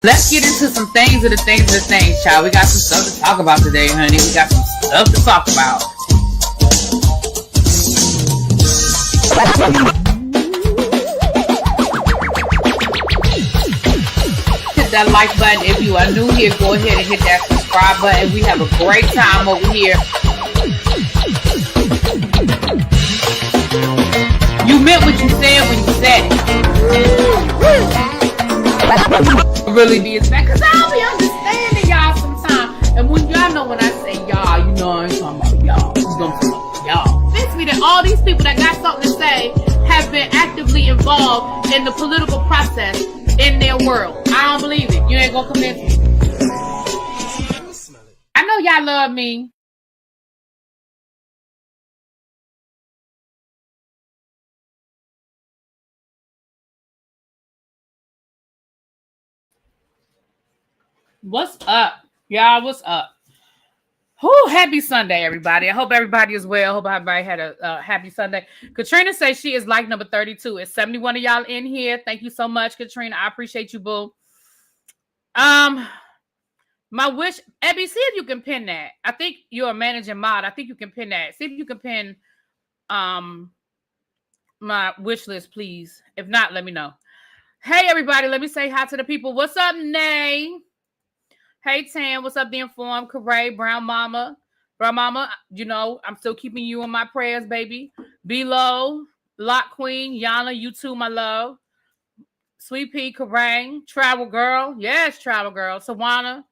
Let's get into some things of the things, child. We got some stuff to talk about today, honey. We got some stuff to talk about. Hit that like button if you are new here. Go ahead and hit that subscribe button. We have a great time over here. You meant what you said when you said it. Really did that, because I don't be understanding y'all sometimes. And when y'all know when I say y'all, you know I ain't talking about y'all. You know what I'm talking about y'all. It means that all these people that got something to say have been actively involved in the political process in their world. I don't believe it. You ain't gonna convince me. I know y'all love me. What's up, y'all? What's up? Happy Sunday, everybody. I hope everybody is well. I hope everybody had a happy Sunday. Katrina says she is like number 32. It's 71 of y'all in here. Thank you so much, Katrina. I appreciate you, boo. My wish, Abby, see if you can pin that. I think you're a managing mod. I think you can pin that. See if you can pin my wish list, please. If not, let me know. Hey, everybody. Let me say hi to the people. What's up, Nay? Hey, Tam, what's up, The Informed? Corray, Brown Mama, you know, I'm still keeping you in my prayers, baby. Below, Lock Queen, Yana, you too, my love. Sweet Pea, Corray, Travel Girl, yes, Travel Girl. Sawana,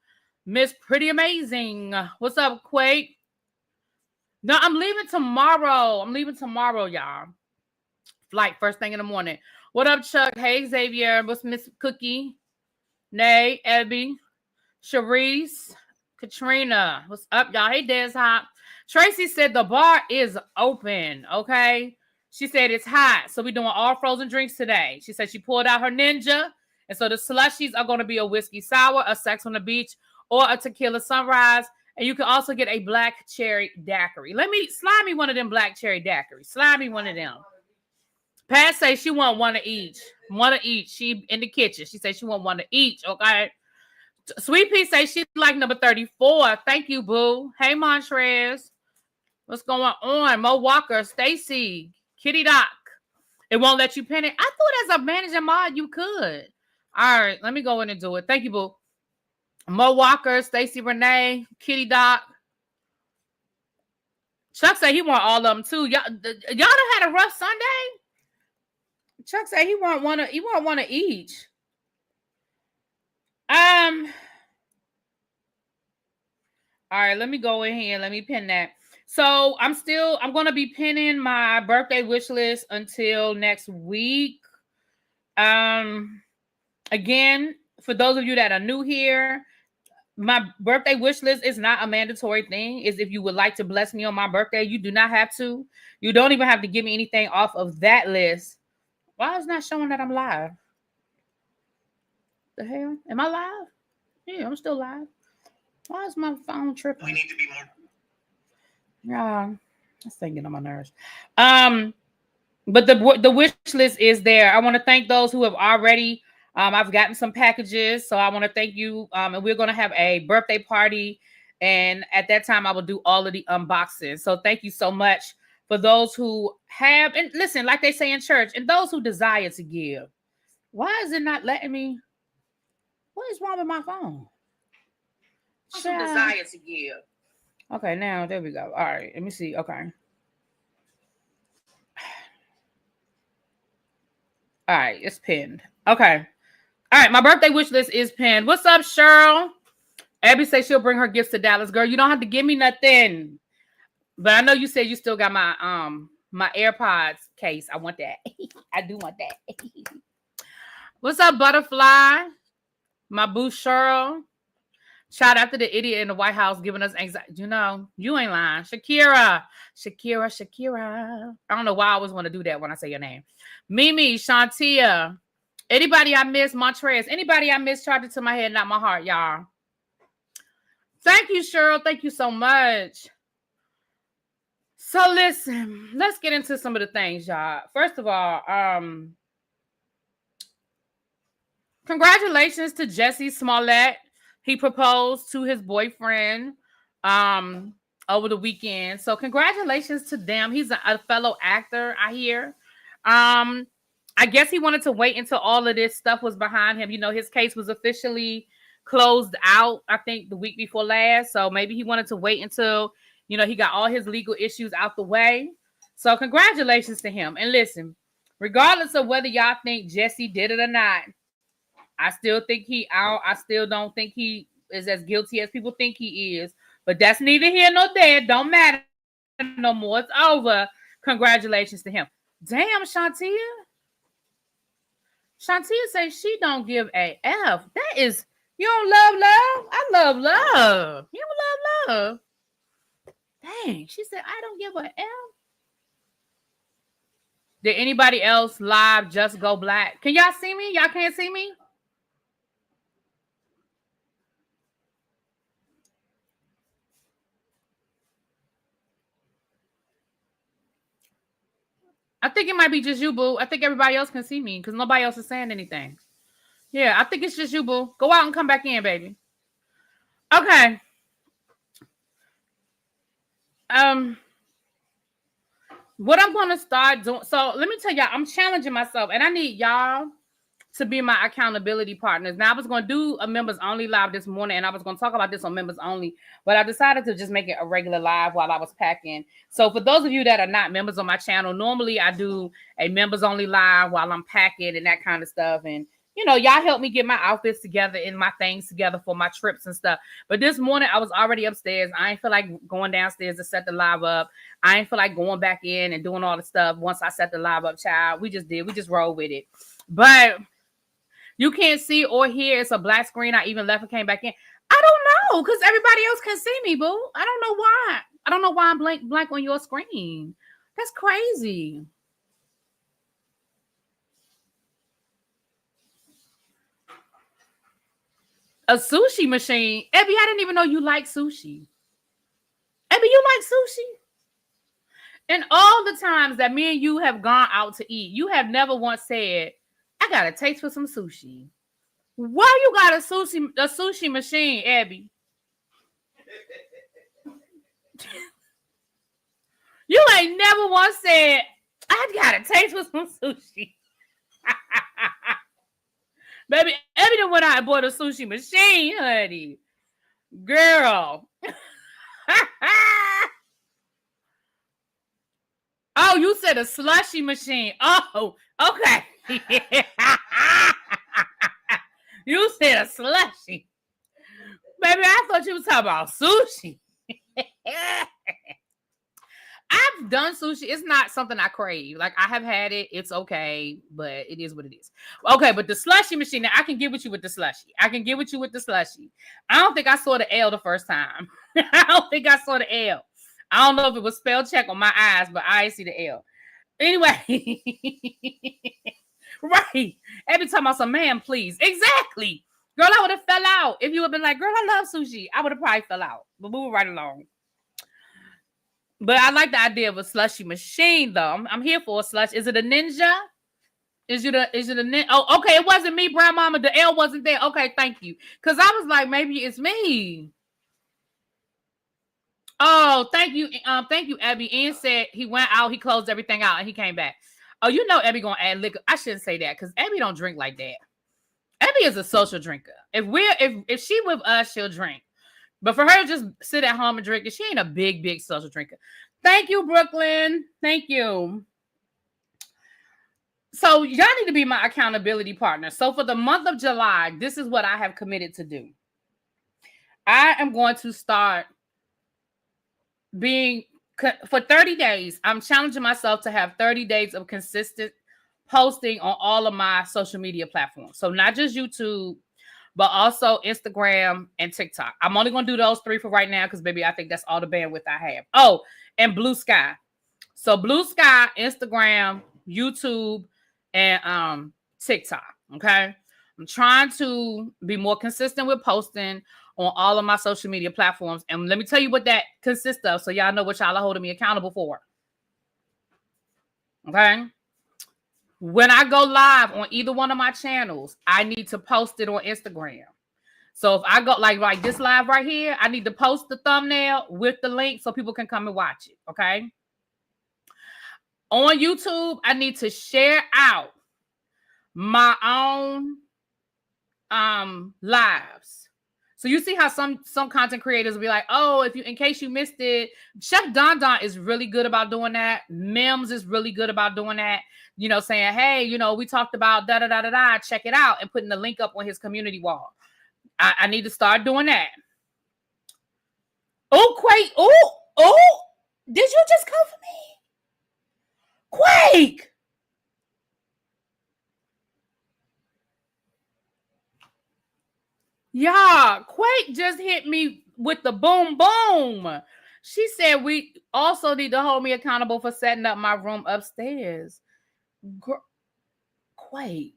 Miss Pretty Amazing. What's up, Quake? No, I'm leaving tomorrow, y'all. Flight, first thing in the morning. What up, Chuck? Hey, Xavier. What's Miss Cookie? Nay, Abby. Sharice, Katrina, what's up, y'all? Hey, Des Hop. Tracy said the bar is open, okay? She said it's hot, so we're doing all frozen drinks today. She said she pulled out her Ninja, and so the slushies are going to be a whiskey sour, a Sex on the Beach, or a tequila sunrise, and you can also get a black cherry daiquiri. Slide me one of them black cherry daiquiris. Slide me one of them. Pat say she want one of each. One of each. She in the kitchen. She said she want one of each, okay? Sweet Pea say she's like number 34. Thank you, boo. Hey, Montrez. What's going on? Mo Walker, Stacy, Kitty Doc. It won't let you pin it. I thought as a manager mod you could. All right, let me go in and do it. Thank you, boo. Mo Walker, Stacy Renee, Kitty Doc. Chuck said he want all of them too. Y'all done had a rough Sunday? Chuck said he want one of each. All right, let me go in here. Let me pin that. So I'm going to be pinning my birthday wish list until next week. Again, for those of you that are new here, my birthday wish list is not a mandatory thing. Is if you would like to bless me on my birthday, you do not have to. You don't even have to give me anything off of that list. Why is it not showing that I'm live? The hell? Am I live? Yeah, I'm still live. Why is my phone tripping? We need to be more. Yeah, that's getting on my nerves. But the wish list is there. I want to thank those who have already. I've gotten some packages, so I want to thank you. And we're going to have a birthday party, and at that time, I will do all of the unboxing. So thank you so much for those who have, and listen, like they say in church, and those who desire to give. Why is it not letting me? What is wrong with my phone? Desire to give. Okay, now there we go. All right, let me see. Okay. All right, it's pinned. Okay. All right, my birthday wish list is pinned. What's up, Cheryl? Abby says she'll bring her gifts to Dallas. Girl, you don't have to give me nothing. But I know you said you still got my AirPods case. I want that. I do want that. What's up, Butterfly? My boo Cheryl. Shout out to the idiot in the White House giving us anxiety. You know, you ain't lying. Shakira. I don't know why I always want to do that when I say your name. Mimi, Shantia. Anybody I miss, Montrez. Anybody I miss, charge it to my head, not my heart, y'all. Thank you, Cheryl. Thank you so much. So listen, let's get into some of the things, y'all. First of all, congratulations to Jesse Smollett. He proposed to his boyfriend over the weekend. So congratulations to them. He's a fellow actor, I hear. I guess he wanted to wait until all of this stuff was behind him. You know, his case was officially closed out, I think, the week before last. So maybe he wanted to wait until, you know, he got all his legal issues out the way. So congratulations to him. And listen, regardless of whether y'all think Jesse did it or not, I still don't think he is as guilty as people think he is. But that's neither here nor there. Don't matter no more. It's over. Congratulations to him. Damn, Shantia. Shantia says she don't give a F. That is, you don't love love? I love love. You don't love love. Dang, she said, I don't give a F. Did anybody else live just go black? Can y'all see me? Y'all can't see me? I think it might be just you, boo. I think everybody else can see me because nobody else is saying anything. Yeah, I think it's just you, boo. Go out and come back in, baby. Okay. What I'm going to start doing. So let me tell y'all, I'm challenging myself, and I need y'all to be my accountability partners. Now, I was going to do a members only live this morning, and I was going to talk about this on members only, but I decided to just make it a regular live while I was packing. So for those of you that are not members on my channel, normally I do a members only live while I'm packing and that kind of stuff. And, you know, y'all help me get my outfits together and my things together for my trips and stuff. But this morning I was already upstairs. I ain't feel like going downstairs to set the live up. I ain't feel like going back in and doing all the stuff once I set the live up, child. We just rolled with it. But you can't see or hear. It's a black screen. I even left and came back in. I don't know, because everybody else can see me, boo. I don't know why. I don't know why I'm blank on your screen. That's crazy. A sushi machine. Abby, I didn't even know you like sushi. Abby, you like sushi? And all the times that me and you have gone out to eat, you have never once said, I got a taste for some sushi. Why you got a sushi machine, Abby? You ain't never once said, I got a taste for some sushi. Baby, Abby done went out and bought a sushi machine, honey. Girl. Oh, you said a slushy machine. Oh, okay. You said a slushy. Baby, I thought you was talking about sushi. I've done sushi. It's not something I crave. Like, I have had it. It's okay, but it is what it is. Okay, but the slushy machine, now I can get with you with the slushy. I don't think I saw the L the first time. I don't think I saw the L. I don't know if it was spell check on my eyes, but I see the L. Anyway. Right. Every time I said, man, please. Exactly. Girl, I would have fell out. If you would have been like, girl, I love sushi, I would have probably fell out. But move right along. But I like the idea of a slushy machine, though. I'm here for a slush. Is it a ninja? Is it a ninja? Oh, okay. It wasn't me, Brown Mama. The L wasn't there. Okay, thank you. Because I was like, maybe it's me. Oh, thank you. Thank you, Abby. Ian said he went out, he closed everything out, and he came back. Oh, you know Abby gonna add liquor. I shouldn't say that because Abby don't drink like that. Abby is a social drinker. If she with us, she'll drink. But for her to just sit at home and drink, she ain't a big social drinker. Thank you, Brooklyn. Thank you. So y'all need to be my accountability partner. So for the month of July, this is what I have committed to do. I am going to start for 30 days. I'm challenging myself to have 30 days of consistent posting on all of my social media platforms. So not just YouTube, but also Instagram and TikTok. I'm only going to do those 3 for right now because, baby, I think that's all the bandwidth I have. Oh, and Blue Sky. So Blue Sky, Instagram, YouTube, and TikTok, okay? I'm trying to be more consistent with posting on all of my social media platforms. And let me tell you what that consists of so y'all know what y'all are holding me accountable for. Okay? when I go live on either one of my channels, I need to post it on Instagram. So if I go like this live right here, I need to post the thumbnail with the link so people can come and watch it. Okay. On YouTube, I need to share out my own lives. So you see how some content creators will be like, oh, in case you missed it, Chef Don Don is really good about doing that. Mims is really good about doing that. You know, saying, hey, you know, we talked about da-da-da-da-da, check it out, and putting the link up on his community wall. I need to start doing that. Oh, Quake. Oh, did you just come for me? Quake. Yeah, Quake just hit me with the boom, boom. She said we also need to hold me accountable for setting up my room upstairs. Quake.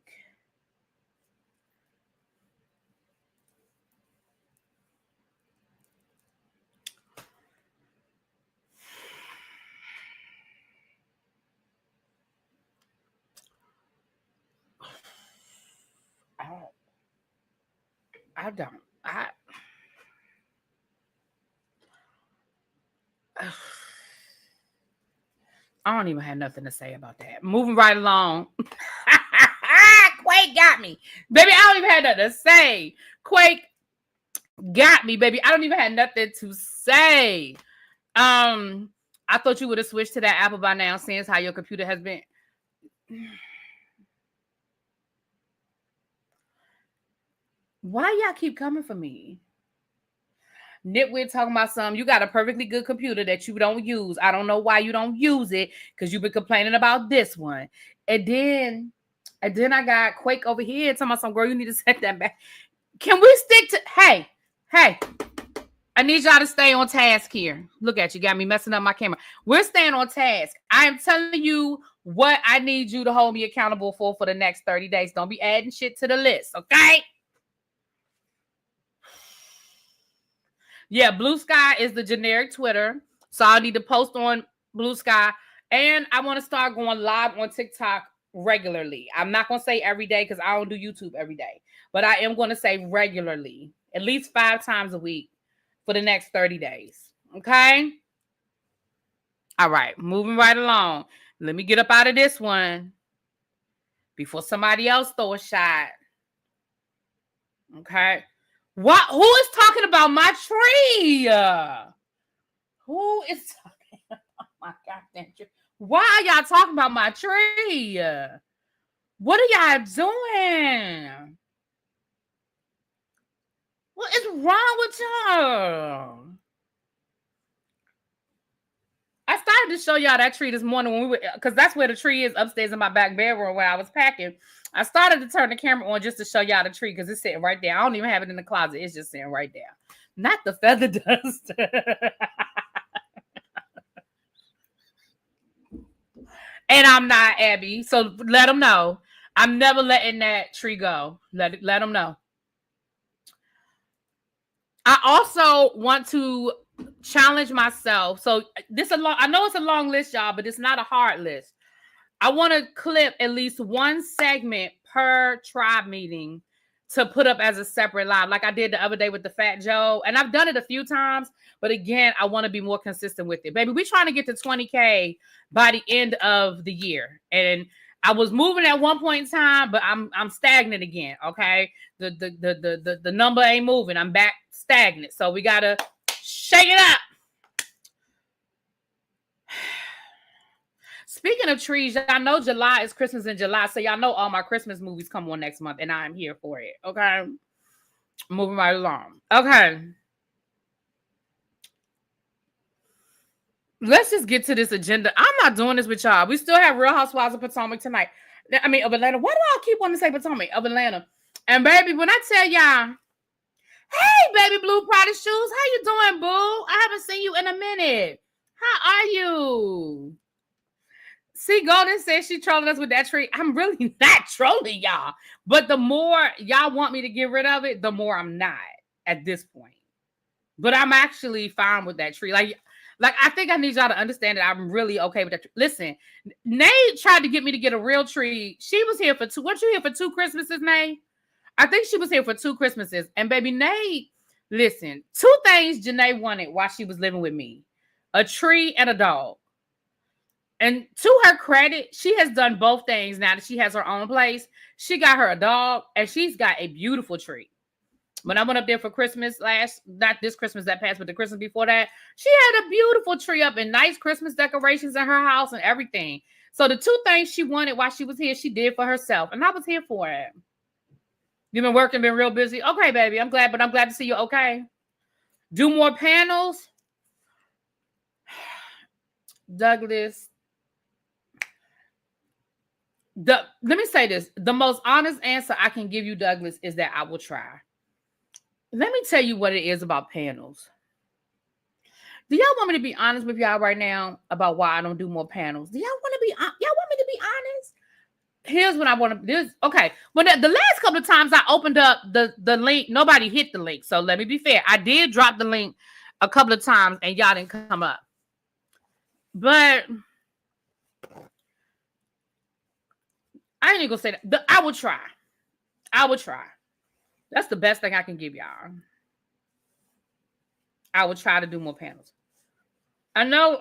I don't even have nothing to say about that. Moving right along. Quake got me. Baby, I don't even have nothing to say. Quake got me, baby. I don't even have nothing to say. I thought you would have switched to that Apple by now, since how your computer has been. Why y'all keep coming for me? Nitwit talking about something. You got a perfectly good computer that you don't use. I don't know why you don't use it, because you've been complaining about this one. And then I got Quake over here talking about some girl, you need to set that back. Can we stick to hey, I need y'all to stay on task here. Look at you, got me messing up my camera. We're staying on task. I am telling you what I need you to hold me accountable for the next 30 days. Don't be adding shit to the list, okay? Yeah, Blue Sky is the generic Twitter. So I need to post on Blue Sky. And I want to start going live on TikTok regularly. I'm not going to say every day because I don't do YouTube every day. But I am going to say regularly, at least 5 times a week for the next 30 days. Okay? All right, moving right along. Let me get up out of this one before somebody else throw a shot. Okay? What? Who is talking about my tree? Who is talking about my goddamn tree? Why are y'all talking about my tree? What are y'all doing? What is wrong with y'all? I started to show y'all that tree this morning when we were, because that's where the tree is upstairs in my back bedroom where I was packing. I started to turn the camera on just to show y'all the tree because it's sitting right there. I don't even have it in the closet. It's just sitting right there. Not the feather dust. And I'm not, Abby. So let them know. I'm never letting that tree go. Let them know. I also want to challenge myself. So I know it's a long list, y'all, but it's not a hard list. I want to clip at least one segment per tribe meeting to put up as a separate live, like I did the other day with the Fat Joe. And I've done it a few times, but again, I want to be more consistent with it. Baby, we're trying to get to 20K by the end of the year. And I was moving at one point in time, but I'm stagnant again. Okay. The number ain't moving. I'm back stagnant. So we gotta shake it up. Speaking of trees, I know July is Christmas in July, so y'all know all my Christmas movies come on next month, and I'm here for it. Okay, moving right along. Okay, let's just get to this agenda. I'm not doing this with y'all. We still have Real Housewives of Potomac tonight. I mean, of Atlanta. Why do I keep wanting to say Potomac? Of Atlanta. And baby, when I tell y'all, hey, baby blue Prada shoes, how you doing, boo? I haven't seen you in a minute. How are you? See, Golden says she trolling us with that tree. I'm really not trolling y'all. But the more y'all want me to get rid of it, the more I'm not at this point. But I'm actually fine with that tree. Like, Like, I think I need y'all to understand that I'm really okay with that. Listen, Nate tried to get me to get a real tree. She was here for two. Weren't you here for 2 Christmases, Nate? I think she was here for 2 Christmases. And baby, Nate, listen, 2 things Janae wanted while she was living with me. A tree and a dog. And to her credit, she has done both things now that she has her own place. She got her a dog and she's got a beautiful tree. When I went up there for Christmas not this Christmas that passed, but the Christmas before that, she had a beautiful tree up and nice Christmas decorations in her house and everything. So the 2 things she wanted while she was here, she did for herself. And I was here for it. You've been working, been real busy. Okay, baby, I'm glad, but I'm glad to see you okay. Do more panels. Douglas. Let me say this. The most honest answer I can give you, Douglas, is that I will try. Let me tell you what it is about panels. Do y'all want me to be honest with y'all right now about why I don't do more panels? Do y'all want me to be honest? Here's what I want to do. Okay. When the last couple of times I opened up the link, nobody hit the link. So let me be fair. I did drop the link a couple of times and y'all didn't come up. But I ain't even gonna say that. I will try. That's the best thing I can give y'all. I will try to do more panels. I know.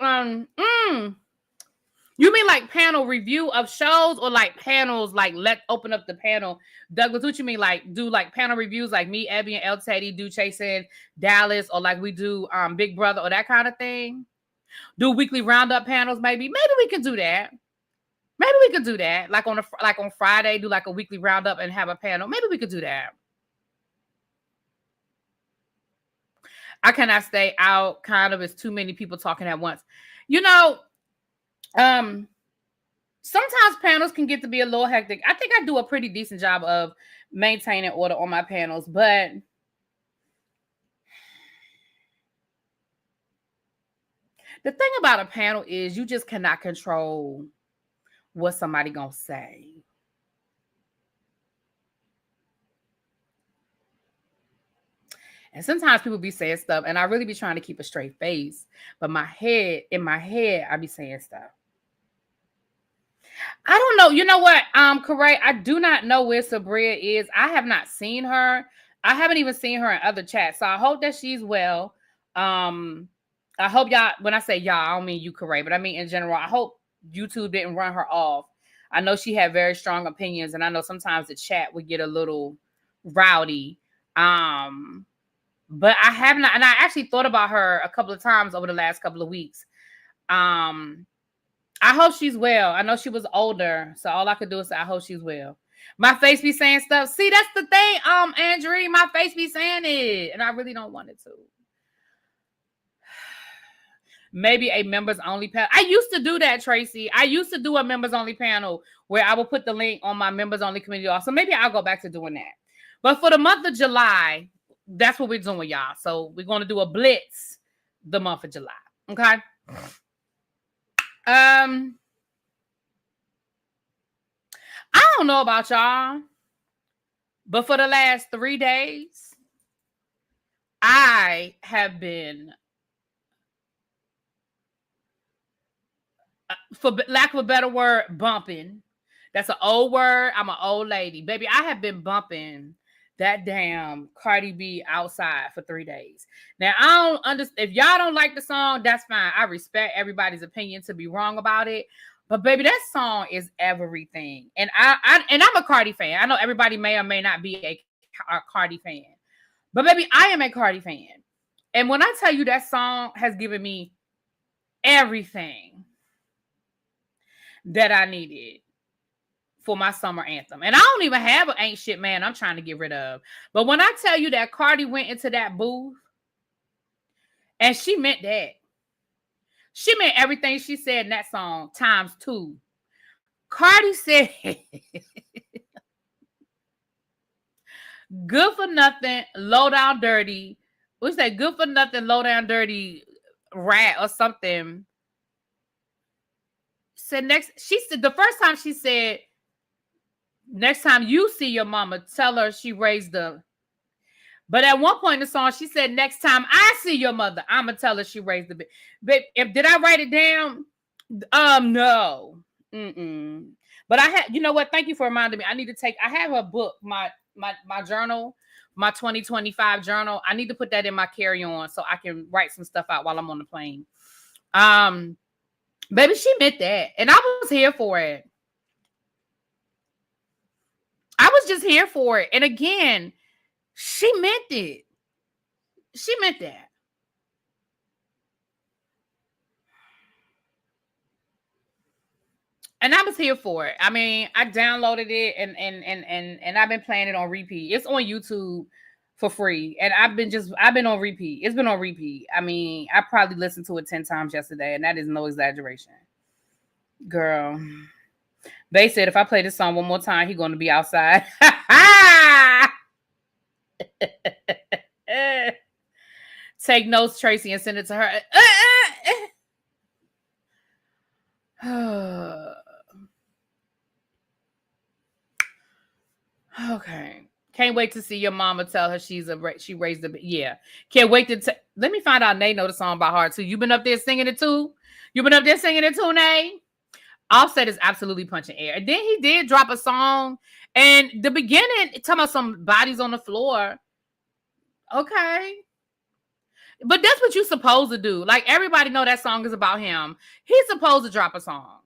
You mean like panel review of shows or like panels like let open up the panel? Douglas, what you mean like do like panel reviews like me, Abby, and El Teddy do Chasing Dallas or like we do Big Brother or that kind of thing? Do weekly roundup panels maybe? Maybe we can do that. Like on Friday, do like a weekly roundup and have a panel. Maybe we could do that. I cannot stay out. Kind of, it's too many people talking at once. You know, sometimes panels can get to be a little hectic. I think I do a pretty decent job of maintaining order on my panels, but the thing about a panel is you just cannot control what somebody gonna say. And sometimes people be saying stuff, and I really be trying to keep a straight face. But in my head, I be saying stuff. I don't know. You know what, Corey? I do not know where Sabria is. I have not seen her. I haven't even seen her in other chats. So I hope that she's well. I hope y'all, when I say y'all, I don't mean you, Corey, but I mean in general, I hope YouTube didn't run her off. I know she had very strong opinions, and I know sometimes the chat would get a little rowdy. But I have not, and I actually thought about her a couple of times over the last couple of weeks. I hope she's well. I know she was older, so all I could do is say I hope she's well. My face be saying stuff. See, that's the thing, Andrew. My face be saying it, and I really don't want it to. Maybe a members only panel. I used to do that, Tracy. I used to do a members only panel where I would put the link on my members only community. Also, maybe I'll go back to doing that. But for the month of July, that's what we're doing, y'all. So we're going to do a blitz the month of July. Okay. I don't know about y'all, but for the last 3 days, I have been, for lack of a better word, bumping. That's an old word. I'm an old lady. Baby, I have been bumping that damn Cardi B outside for 3 days. Now, I don't understand. If y'all don't like the song, that's fine. I respect everybody's opinion to be wrong about it. But baby, that song is everything. And I'm a Cardi fan. I know everybody may or may not be a Cardi fan. But baby, I am a Cardi fan. And when I tell you that song has given me everything that I needed for my summer anthem. And I don't even have an ain't shit man I'm trying to get rid of. But when I tell you that Cardi went into that booth and she meant that. She meant everything she said in that song times 2. Cardi said, good for nothing, low down dirty. We say good for nothing, low down dirty rat or something. She said the first time she said, next time you see your mama, tell her she raised the. But at one point in the song, she said, next time I see your mother, I'm going to tell her she raised the baby. But did I write it down? No. Mm-mm. But I had, you know what? Thank you for reminding me. I have a book, my journal, my 2025 journal. I need to put that in my carry-on so I can write some stuff out while I'm on the plane. Baby, she meant that. And I was here for it. I was just here for it. And again, she meant it. She meant that. And I was here for it. I mean, I downloaded it and I've been playing it on repeat. It's on YouTube for free. And I've been on repeat. It's been on repeat. I mean, I probably listened to it 10 times yesterday, and that is no exaggeration. Girl. They said if I play this song one more time, he's going to be outside. Take notes, Tracy, and send it to her. Okay. Can't wait to see your mama tell her she raised the yeah. Can't wait to let me find out Nay know the song by heart too. You been up there singing it too? You been up there singing it too, Nay? Offset is absolutely punching air. And then he did drop a song, and the beginning talking about some bodies on the floor. Okay. But that's what you're supposed to do. Like, everybody know that song is about him. He's supposed to drop a song.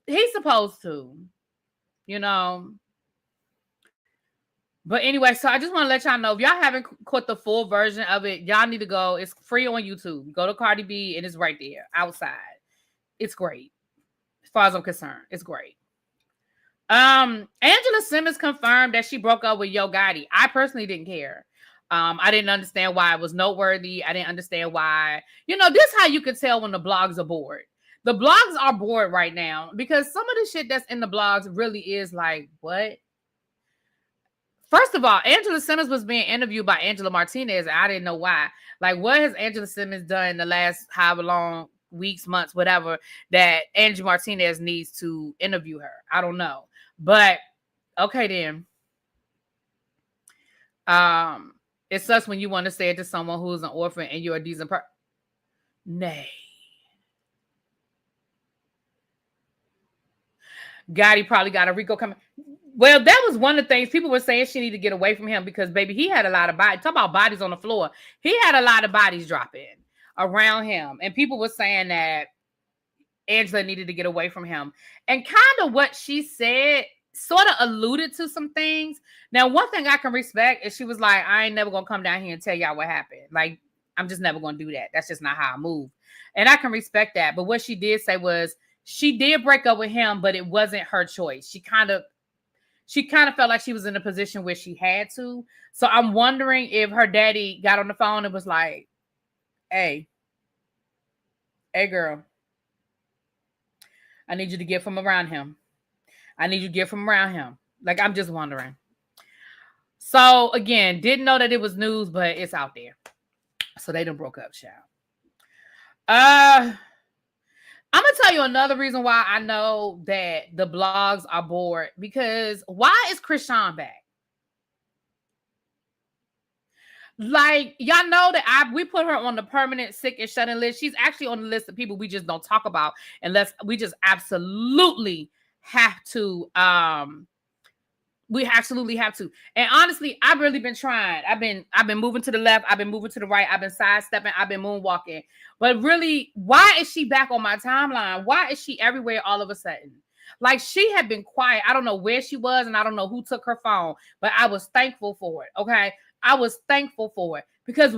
He's supposed to, you know. But anyway, so I just want to let y'all know, if y'all haven't caught the full version of it, y'all need to go. It's free on YouTube. Go to Cardi B, and it's right there outside. It's great. As far as I'm concerned, it's great. Angela Simmons confirmed that she broke up with Yo Gotti. I personally didn't care. I didn't understand why it was noteworthy. I didn't understand why. You know, this is how you can tell when the blogs are bored. The blogs are bored right now because some of the shit that's in the blogs really is like, what? First of all, Angela Simmons was being interviewed by Angela Martinez. And I didn't know why. Like, what has Angela Simmons done in the last however long, weeks, months, whatever, that Angela Martinez needs to interview her? I don't know. But, okay then. It sucks when you want to say it to someone who's an orphan and you're a decent person. Nay. Gotti probably got a Rico coming. Well, that was one of the things people were saying she needed to get away from him because, baby, he had a lot of bodies. Talk about bodies on the floor. He had a lot of bodies dropping around him. And people were saying that Angela needed to get away from him. And kind of what she said sort of alluded to some things. Now, one thing I can respect is she was like, I ain't never going to come down here and tell y'all what happened. Like, I'm just never going to do that. That's just not how I move. And I can respect that. But what she did say was she did break up with him, but it wasn't her choice. She kind of felt like she was in a position where she had to. So I'm wondering if her daddy got on the phone and was like, hey girl, I need you to get from around him. I need you to get from around him. Like, I'm just wondering. So again, didn't know that it was news, but it's out there. So they done broke up, child. I'm gonna tell you another reason why I know that the blogs are bored. Because why is Chrisean back? Like, y'all know that we put her on the permanent sick and shut-in list. She's actually on the list of people we just don't talk about unless we just absolutely have to. We absolutely have to. And honestly, I've really been trying. I've been moving to the left. I've been moving to the right. I've been sidestepping. I've been moonwalking. But really, why is she back on my timeline? Why is she everywhere all of a sudden? Like, she had been quiet. I don't know where she was, and I don't know who took her phone, but I was thankful for it. Okay. I was thankful for it because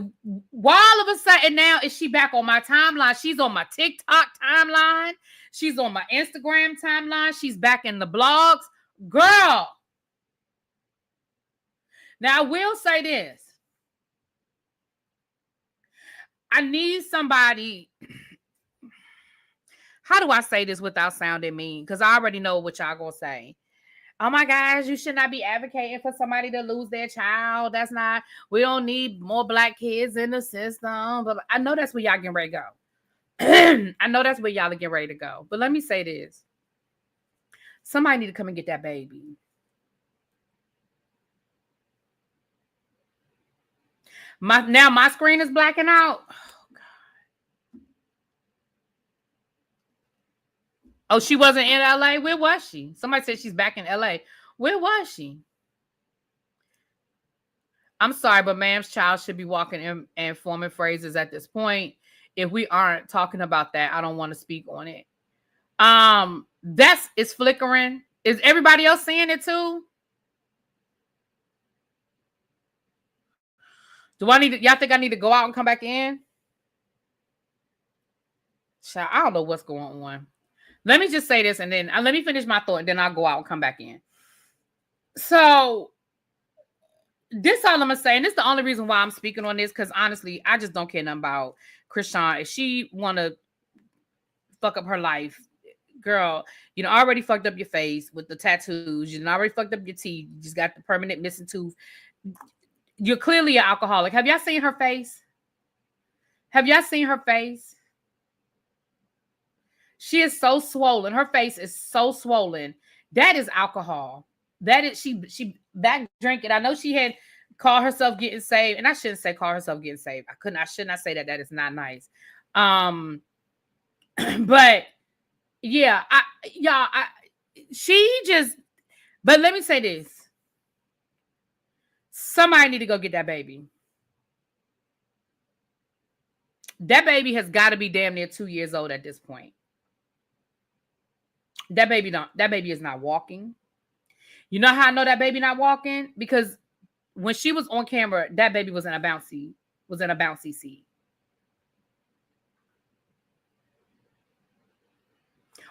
why all of a sudden now is she back on my timeline? She's on my TikTok timeline. She's on my Instagram timeline. She's back in the blogs. Girl. Now, I will say this. I need somebody. How do I say this without sounding mean? Because I already know what y'all gonna say. Oh my gosh, you should not be advocating for somebody to lose their child. That's not, we don't need more black kids in the system. But I know that's where y'all getting ready to go. I know that's where y'all are getting ready to go. But let me say this. Somebody need to come and get that baby. My screen is blacking out. Oh, she wasn't in LA? Where was she? Somebody said she's back in LA. Where was she? I'm sorry, but ma'am's child should be walking in and forming phrases at this point. If we aren't talking about that, I don't want to speak on it. It's flickering. Is everybody else seeing it too? Y'all think I need to go out and come back in? Child, I don't know what's going on. Let me just say this and then let me finish my thought and then I'll go out and come back in. So this all I'm gonna say, and this is the only reason why I'm speaking on this, because honestly, I just don't care nothing about Chrisean. If she wanna fuck up her life, girl, you know, already fucked up your face with the tattoos, you already fucked up your teeth, you just got the permanent missing tooth. You're clearly an alcoholic. Have y'all seen her face? Have y'all seen her face? She is so swollen. Her face is so swollen. That is alcohol. That is she back drinking. I know she had called herself getting saved, and I shouldn't say call herself getting saved. I should not say that. That is not nice. But yeah, but let me say this. Somebody need to go get that baby. That baby has got to be damn near 2 years old at this point. That baby is not walking. You know how I know that baby not walking? Because when she was on camera, that baby was in a bouncy seat.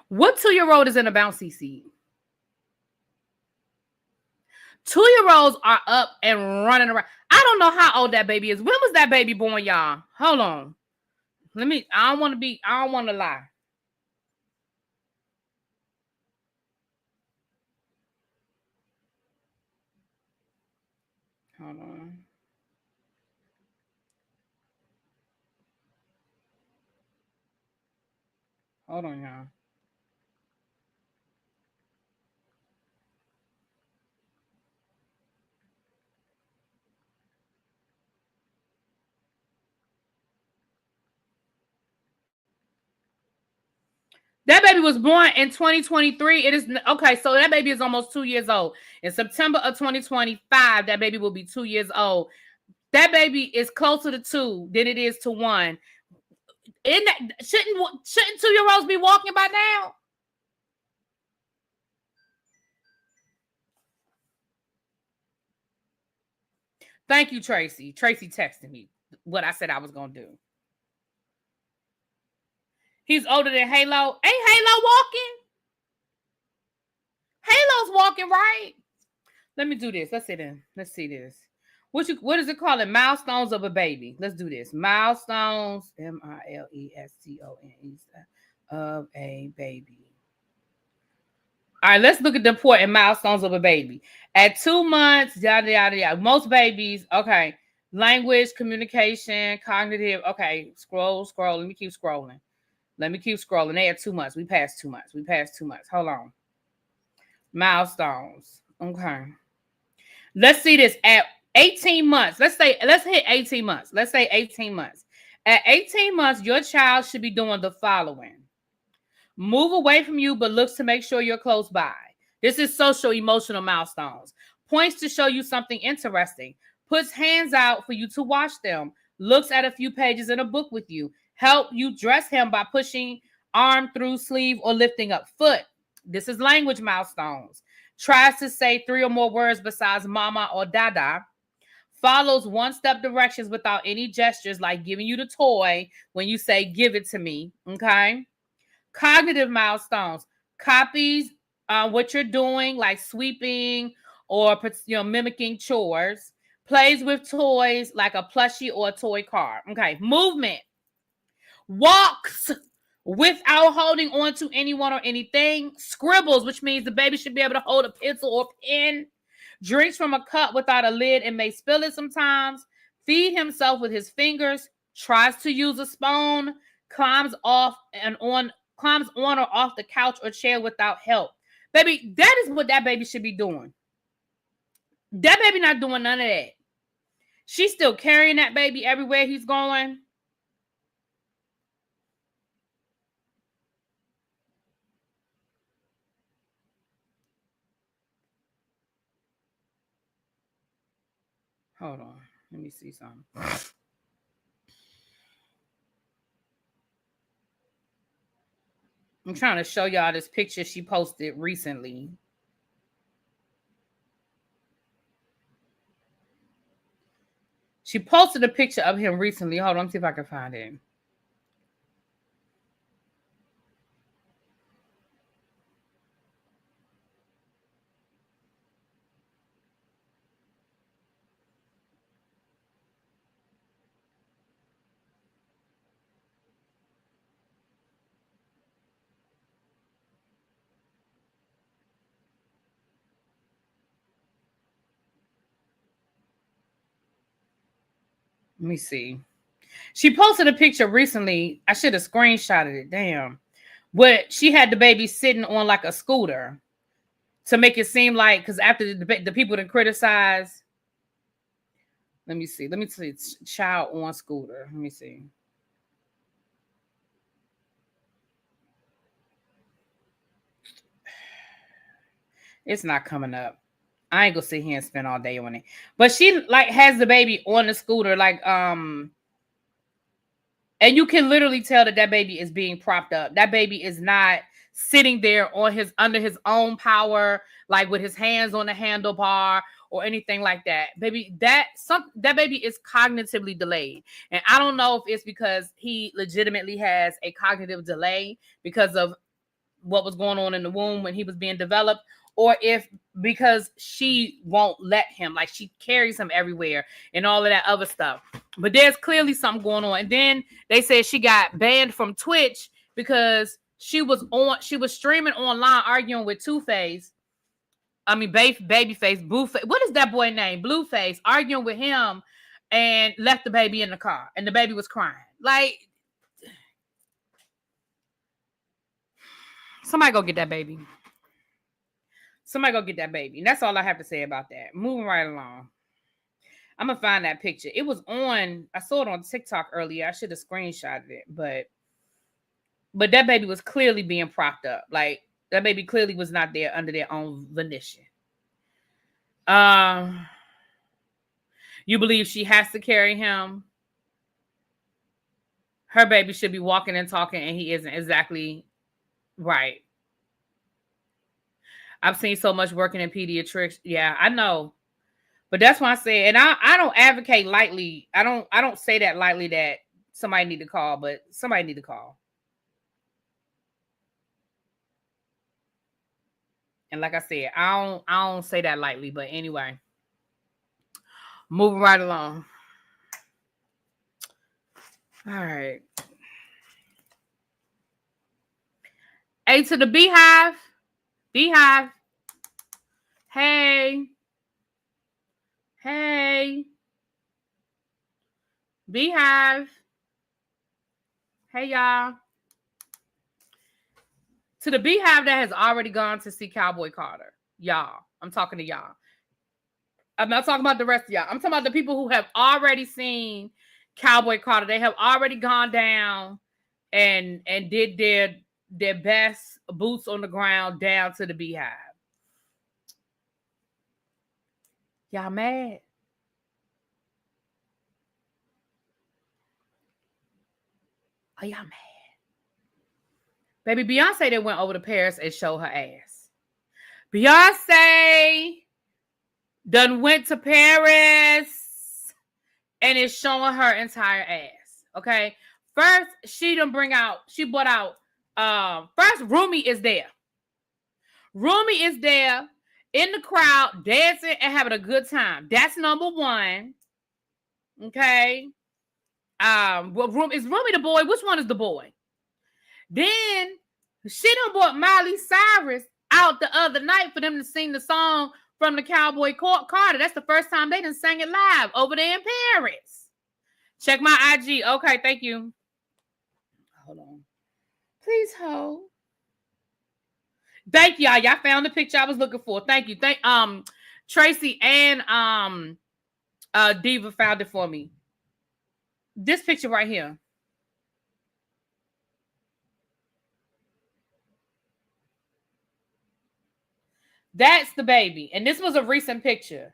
What 2-year-old is in a bouncy seat? 2-year-olds are up and running around. I don't know how old that baby is. When was that baby born, y'all? Hold on. I don't want to lie. Hold on. Hold on, y'all. That baby was born in 2023. It is okay. So that baby is almost 2 years old. In September of 2025, that baby will be 2 years old. That baby is closer to 2 than it is to 1. Shouldn't 2-year-olds be walking by now? Thank you, Tracy. Tracy texted me what I said I was gonna do. He's older than Halo. Ain't Halo walking? Halo's walking, right? Let me do this. Let's see this. What is it called? Milestones of a baby. Let's do this. Milestones, milestones of a baby. All right, let's look at the important milestones of a baby. At 2 months, yada, yada, yada. Most babies, okay. Language, communication, cognitive. Okay, scroll. Let me keep scrolling. They at 2 months. We passed 2 months. Hold on. Milestones. Okay. Let's see this. At 18 months. Let's hit 18 months. Let's say 18 months. At 18 months, your child should be doing the following. Move away from you, but looks to make sure you're close by. This is social emotional milestones. Points to show you something interesting. Puts hands out for you to watch them. Looks at a few pages in a book with you. Help you dress him by pushing arm through sleeve or lifting up foot. This is language milestones. Tries to say 3 or more words besides mama or dada. Follows one-step directions without any gestures, like giving you the toy when you say, give it to me. Okay. Cognitive milestones. Copies what you're doing, like sweeping or mimicking chores. Plays with toys like a plushie or a toy car. Okay. Movement. Walks without holding on to anyone or anything. Scribbles, which means the baby should be able to hold a pencil or pen. Drinks from a cup without a lid and may spill it sometimes. Feed himself with his fingers. Tries to use a spoon. Climbs on or off the couch or chair without help. Baby, that is what that baby should be doing. That baby not doing none of that. She's still carrying that baby everywhere he's going. Hold on. Let me see something. I'm trying to show y'all this picture she posted recently. She posted a picture of him recently. Hold on, let me see if I can find it. Let me see. She posted a picture recently. I should have screenshotted it. Damn. But she had the baby sitting on like a scooter to make it seem like, because after the people that criticize. Let me see. Child on scooter. Let me see. It's not coming up. I ain't gonna sit here and spend all day on it. But she like has the baby on the scooter, like and you can literally tell that baby is being propped up. That baby is not sitting there on under his own power, like with his hands on the handlebar or anything like that. Baby, that baby is cognitively delayed. And I don't know if it's because he legitimately has a cognitive delay because of what was going on in the womb when he was being developed, or if because she won't let him, like she carries him everywhere and all of that other stuff. But there's clearly something going on. And then they said she got banned from Twitch because she was streaming online arguing with Babyface, Blueface. What is that boy name? Blueface, arguing with him and left the baby in the car. And the baby was crying. Like, somebody go get that baby. Somebody go get that baby. And that's all I have to say about that. Moving right along. I'm going to find that picture. It was I saw it on TikTok earlier. I should have screenshotted it. But that baby was clearly being propped up. Like, that baby clearly was not there under their own volition. You believe she has to carry him? Her baby should be walking and talking, and he isn't. Exactly right. I've seen so much working in pediatrics. Yeah, I know. But that's why I say, and I don't advocate lightly. I don't say that lightly that somebody need to call, but somebody need to call. And like I said, I don't say that lightly, but anyway. Moving right along. All right. A to the Beehive. Beehive. Hey. Hey. Beehive. Hey, y'all. To the Beehive that has already gone to see Cowboy Carter. Y'all. I'm talking to y'all. I'm not talking about the rest of y'all. I'm talking about the people who have already seen Cowboy Carter. They have already gone down and did their best boots on the ground down to the Beehive. Y'all mad? Are y'all mad? Baby, Beyonce that went over to Paris and showed her ass. Beyonce done went to Paris and is showing her entire ass. Okay. First, she brought out, first, Rumi is there. Rumi is there in the crowd, dancing and having a good time. That's number one. Okay. Is Rumi the boy? Which one is the boy? Then she done brought Miley Cyrus out the other night for them to sing the song from the Cowboy Carter. That's the first time they done sang it live over there in Paris. Check my IG. Okay, thank you. Hold on. Please hold. Thank y'all. Y'all found the picture I was looking for. Thank you. Tracy and Diva found it for me. This picture right here. That's the baby. And this was a recent picture.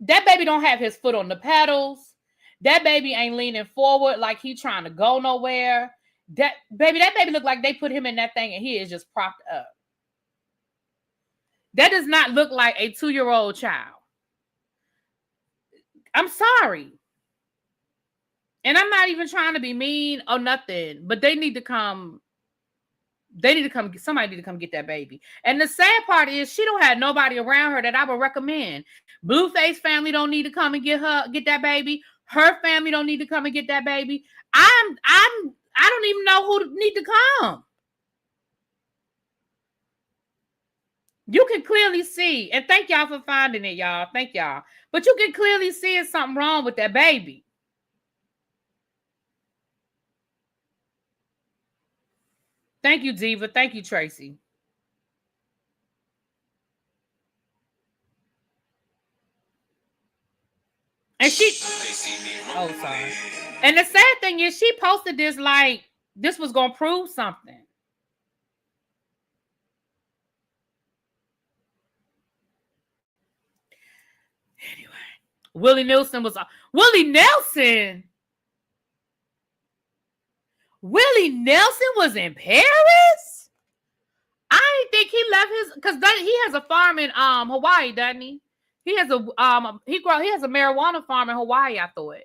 That baby don't have his foot on the pedals. That baby ain't leaning forward like he trying to go nowhere. That baby look like they put him in that thing and he is just propped up. That does not look like a 2-year-old child. I'm sorry. And I'm not even trying to be mean or nothing, but they need to come. Somebody need to come get that baby. And the sad part is she don't have nobody around her that I would recommend. Blueface family don't need to come and get that baby. Her family don't need to come and get that baby. I don't even know who need to come. You can clearly see, and thank y'all for finding it, y'all. Thank y'all. But you can clearly see it's something wrong with that baby. Thank you, Diva. Thank you, Tracy. And oh, sorry. And the sad thing is she posted this like this was going to prove something. Anyway, Willie Nelson was in Paris? I didn't think he left his because he has a farm in Hawaii, doesn't he? He has a marijuana farm in Hawaii, I thought.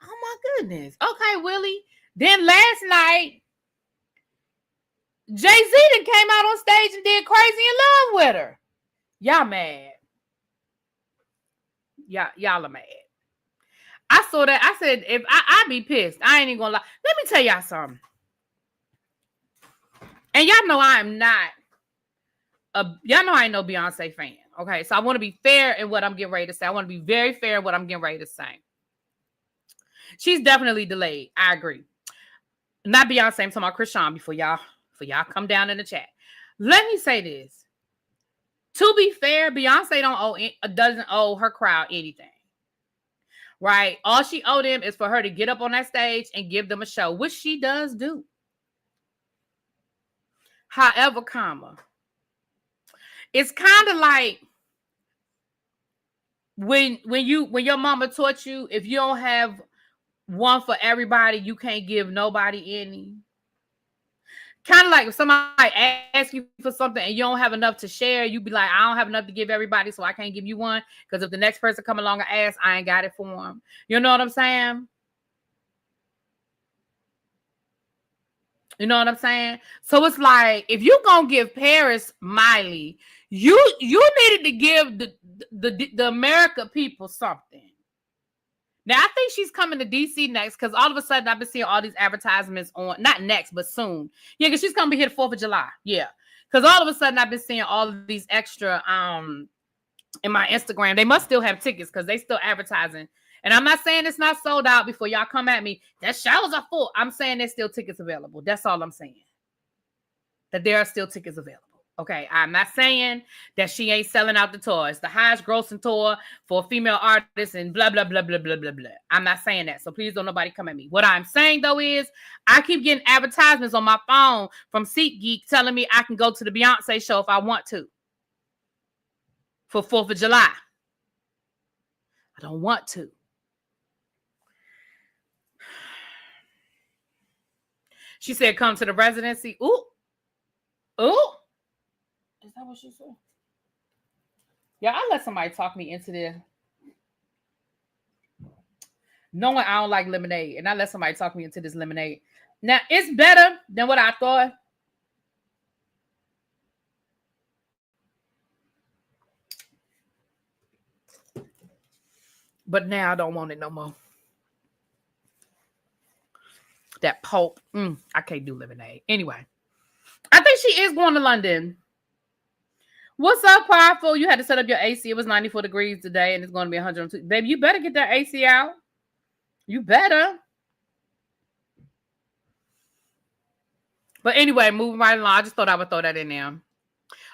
Oh my goodness. Okay, Willie. Then last night, Jay-Z then came out on stage and did Crazy in Love with her. Y'all mad. Y'all are mad. I saw that. I said, if I'd be pissed. I ain't even gonna lie. Let me tell y'all something. And y'all know I am not y'all know I ain't no Beyonce fan. Okay, so I want to be fair in what I'm getting ready to say. I want to be very fair in what I'm getting ready to say. She's definitely delayed. I agree. Not Beyonce. I'm talking about Chrisean before y'all come down in the chat. Let me say this. To be fair, Beyonce doesn't owe her crowd anything. Right? All she owed them is for her to get up on that stage and give them a show, which she does do. However, it's kind of like when your mama taught you, if you don't have one for everybody, you can't give nobody any. Kind of like if somebody asks you for something and you don't have enough to share, you be like, I don't have enough to give everybody, so I can't give you one. Because if the next person come along and ask, I ain't got it for them. You know what I'm saying? You know what I'm saying? So it's like, if you gonna give Paris Miley, you needed to give the America people something. Now, I think she's coming to DC next because all of a sudden I've been seeing all these advertisements on, not next, but soon. Yeah, because she's going to be here the 4th of July. Yeah. Because all of a sudden I've been seeing all of these extra in my Instagram. They must still have tickets because they still advertising. And I'm not saying it's not sold out before y'all come at me. That shows are full. I'm saying there's still tickets available. That's all I'm saying. That there are still tickets available. Okay, I'm not saying that she ain't selling out the tour. It's the highest grossing tour for female artists and blah, blah, blah, blah, blah, blah, blah. I'm not saying that. So please don't nobody come at me. What I'm saying, though, is I keep getting advertisements on my phone from SeatGeek telling me I can go to the Beyonce show if I want to for 4th of July. I don't want to. She said, come to the residency. Ooh. Ooh. Is that what she said? Yeah, I let somebody talk me into this. Knowing I don't like lemonade. And I let somebody talk me into this lemonade. Now, it's better than what I thought. But now I don't want it no more. That pulp. I can't do lemonade. Anyway. I think she is going to London. What's up, Powerful? You had to set up your AC. It was 94 degrees today, and it's going to be 102. Baby, you better get that AC out. You better. But anyway, moving right along. I just thought I would throw that in there.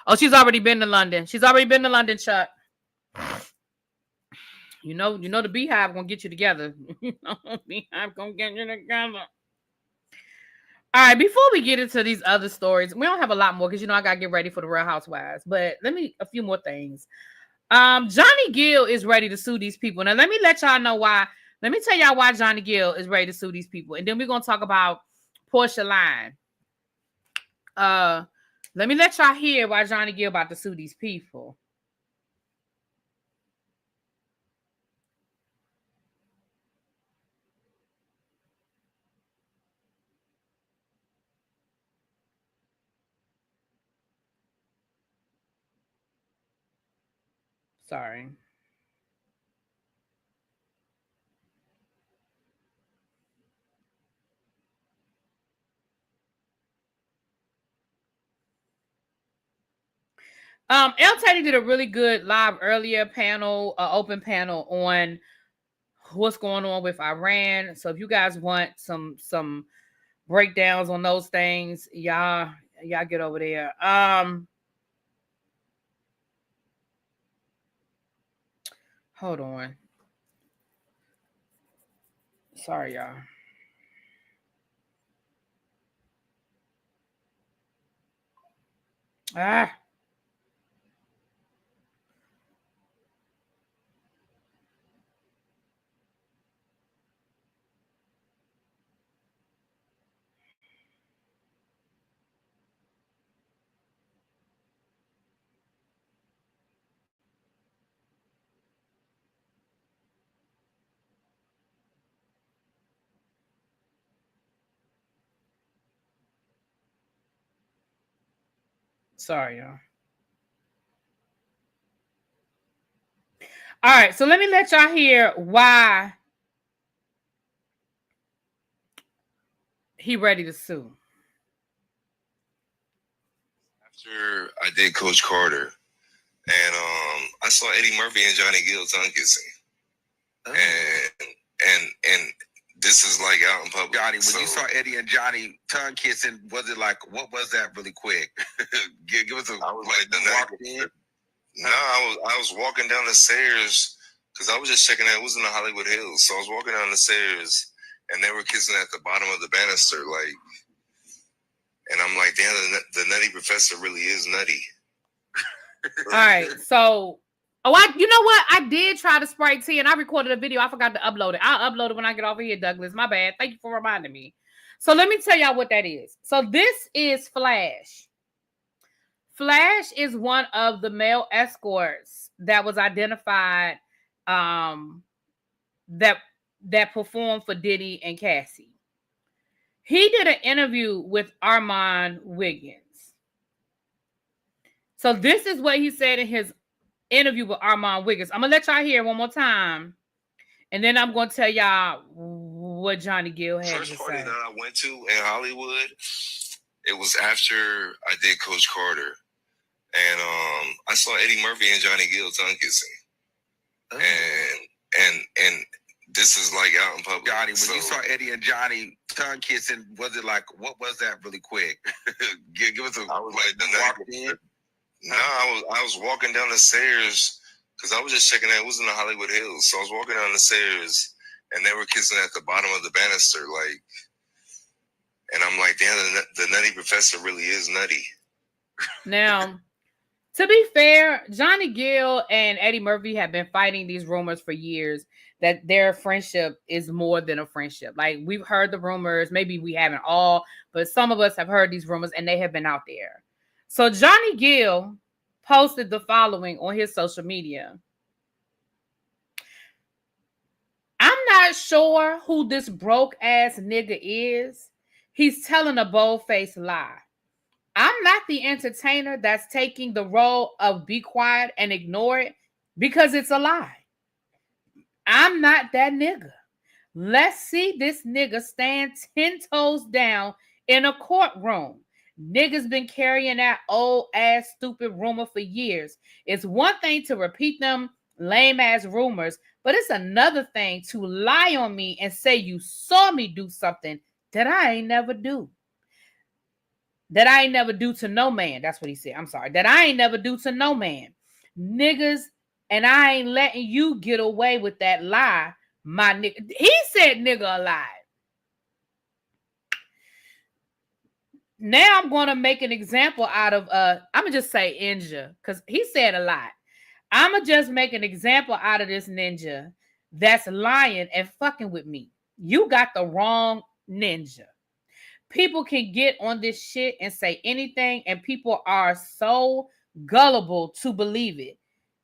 Oh, she's already been to London. She's already been to London, Chuck. You know the Beehive gonna get you together. Beehive gonna get you together. All right, before we get into these other stories, we don't have a lot more because I gotta get ready for the Real Housewives. But a few more things. Johnny Gill is ready to sue these people. Now let me let y'all know why. Let me tell y'all why Johnny Gill is ready to sue these people, and then we're gonna talk about Porsha line. Let me let y'all hear why Johnny Gill about to sue these people. Sorry. El Teddy did a really good live earlier panel, open panel on what's going on with Iran. So if you guys want some breakdowns on those things, y'all get over there. Hold on. Sorry, y'all. Sorry, y'all. All right, so let me let y'all hear why he ready to sue. After I did Coach Carter, and I saw Eddie Murphy and Johnny Gill tongue kissing, and this is like out in public. Johnny, when you saw Eddie and Johnny tongue kissing, was it like, what was that really quick? give us a. I was like, no, I was walking down the stairs because I was just checking out. It was in the Hollywood Hills, so I was walking down the stairs, and they were kissing at the bottom of the banister, like. And I'm like, damn, the Nutty Professor really is nutty. All right, so you know what? I did try to Sprite tea, and I recorded a video. I forgot to upload it. I'll upload it when I get over here, Douglas. My bad. Thank you for reminding me. So let me tell y'all what that is. So this is Flash. Flash is one of the male escorts that was identified that performed for Diddy and Cassie. He did an interview with Armand Wiggins. So this is what he said in his interview with Armand Wiggins. I'm going to let y'all hear one more time. And then I'm going to tell y'all what Johnny Gill had to say. First party that I went to in Hollywood, it was after I did Coach Carter. And I saw Eddie Murphy and Johnny Gill tongue kissing. And this is like out in public. Johnny, when you saw Eddie and Johnny tongue kissing, was it like, what was that really quick? give us a. I was like, no, I was walking down the stairs because I was just checking out. It was in the Hollywood Hills, so I was walking down the stairs, and they were kissing at the bottom of the banister, like. And I'm like, damn, the Nutty Professor really is nutty. Now, to be fair, Johnny Gill and Eddie Murphy have been fighting these rumors for years that their friendship is more than a friendship. Like, we've heard the rumors, maybe we haven't all, but some of us have heard these rumors and they have been out there. So Johnny Gill posted the following on his social media. I'm not sure who this broke ass nigga is. He's telling a bold-faced lie. I'm not the entertainer that's taking the role of be quiet and ignore it because it's a lie. I'm not that nigga. Let's see this nigga stand 10 toes down in a courtroom. Niggas been carrying that old ass stupid rumor for years. It's one thing to repeat them lame ass rumors, but it's another thing to lie on me and say you saw me do something that I ain't never do. That I ain't never do to no man. That's what he said. I'm sorry. That I ain't never do to no man. Niggas And I ain't letting you get away with that lie, my nigga. He said nigga a lie. Now I'm going to make an example out of, I'm going to just say ninja, because he said a lot. I'm going to just make an example out of this ninja that's lying and fucking with me. You got the wrong ninja. People can get on this shit and say anything, and people are so gullible to believe it.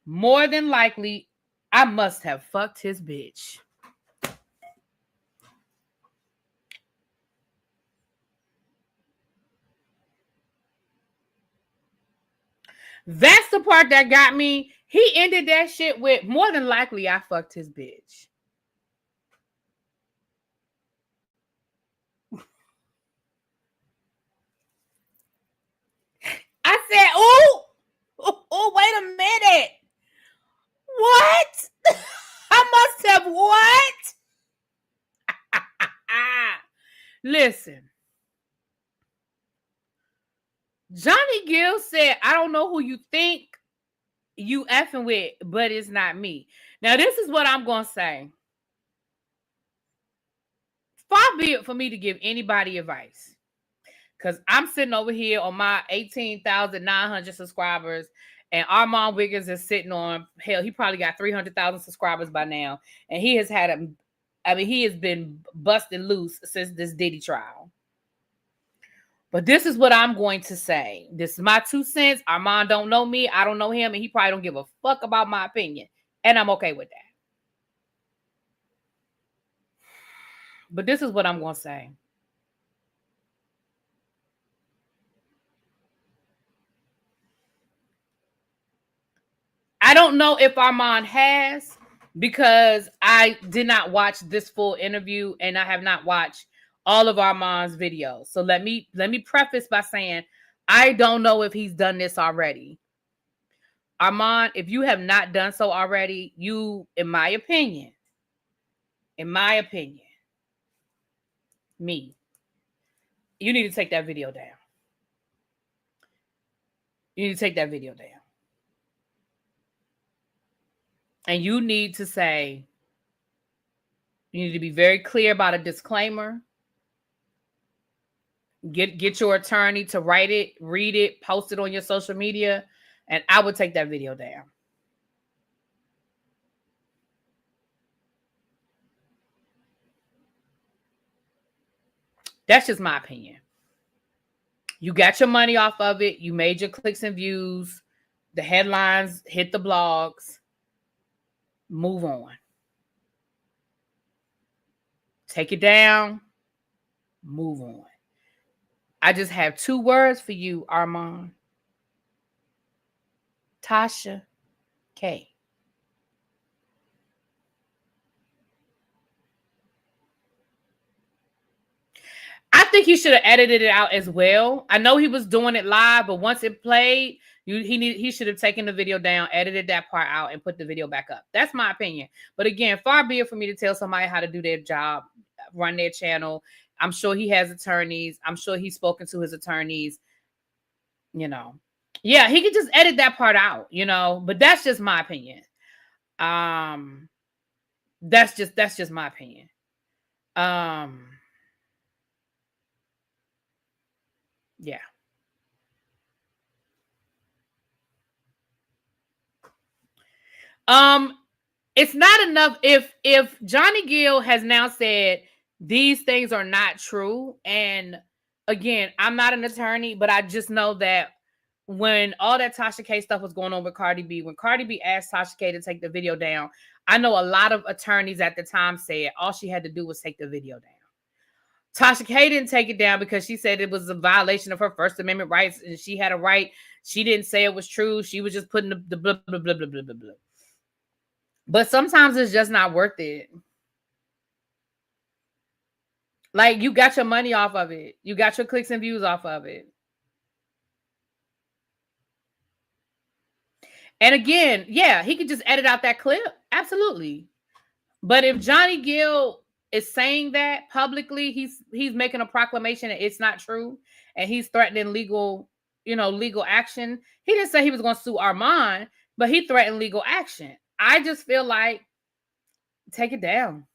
More than likely, I must have fucked his bitch. That's the part that got me. He ended that shit with more than likely I fucked his bitch. I said, oh, wait a minute. What? I must have what? Listen. Johnny Gill said, I don't know who you think you effing with, but it's not me. Now, this is what I'm going to say. Far be it for me to give anybody advice. Because I'm sitting over here on my 18,900 subscribers, and Armand Wiggins is sitting on, hell, he probably got 300,000 subscribers by now. And he has he has been busted loose since this Diddy trial. But this is what I'm going to say. This is my 2 cents. Armand don't know me. I don't know him. And he probably don't give a fuck about my opinion. And I'm okay with that. But this is what I'm going to say. I don't know if Armand has, because I did not watch this full interview and I have not watched all of Armand's videos. So let me preface by saying I don't know if he's done this already. Armand, if you have not done so already, you, in my opinion, you need to take that video down. You need to take that video down. And you need to say, you need to be very clear about a disclaimer. Get your attorney to write it, read it, post it on your social media, and I would take that video down. That's just my opinion. You got your money off of it. You made your clicks and views. The headlines hit the blogs. Move on. Take it down. Move on. I just have 2 words for you, Armand. Tasha K. I think he should have edited it out as well. I know he was doing it live, but once it played, he should have taken the video down, edited that part out, and put the video back up. That's my opinion. But again, far be it for me to tell somebody how to do their job, run their channel. I'm sure he has attorneys. I'm sure he's spoken to his attorneys. You know, yeah, he could just edit that part out, you know, but that's just my opinion. That's just my opinion. Yeah. It's not enough if Johnny Gill has now said these things are not true. And again, I'm not an attorney, but I just know that when all that Tasha K stuff was going on with Cardi B, when Cardi B asked Tasha K to take the video down, I know a lot of attorneys at the time said all she had to do was take the video down. Tasha K didn't take it down because she said it was a violation of her First Amendment rights and she had a right. She didn't say it was true. She was just putting the blah, blah, blah, blah, blah, blah, blah. But sometimes it's just not worth it. Like, you got your money off of it. You got your clicks and views off of it. And again, yeah, he could just edit out that clip. Absolutely. But if Johnny Gill is saying that publicly, he's making a proclamation that it's not true, and he's threatening legal action. He didn't say he was going to sue Armand, but he threatened legal action. I just feel like take it down.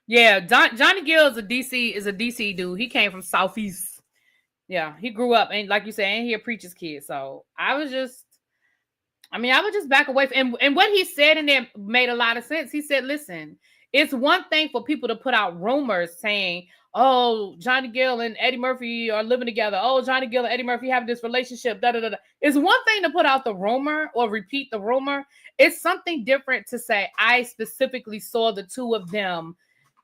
Yeah, Johnny Gill is a DC dude. He came from Southeast. Yeah, he grew up and like you said, and he a preacher's kid. So I would just back away from, and what he said in there made a lot of sense. He said, listen, it's one thing for people to put out rumors saying, oh, Johnny Gill and Eddie Murphy are living together. Oh, Johnny Gill and Eddie Murphy have this relationship. Da, da, da, da. It's one thing to put out the rumor or repeat the rumor. It's something different to say, I specifically saw the two of them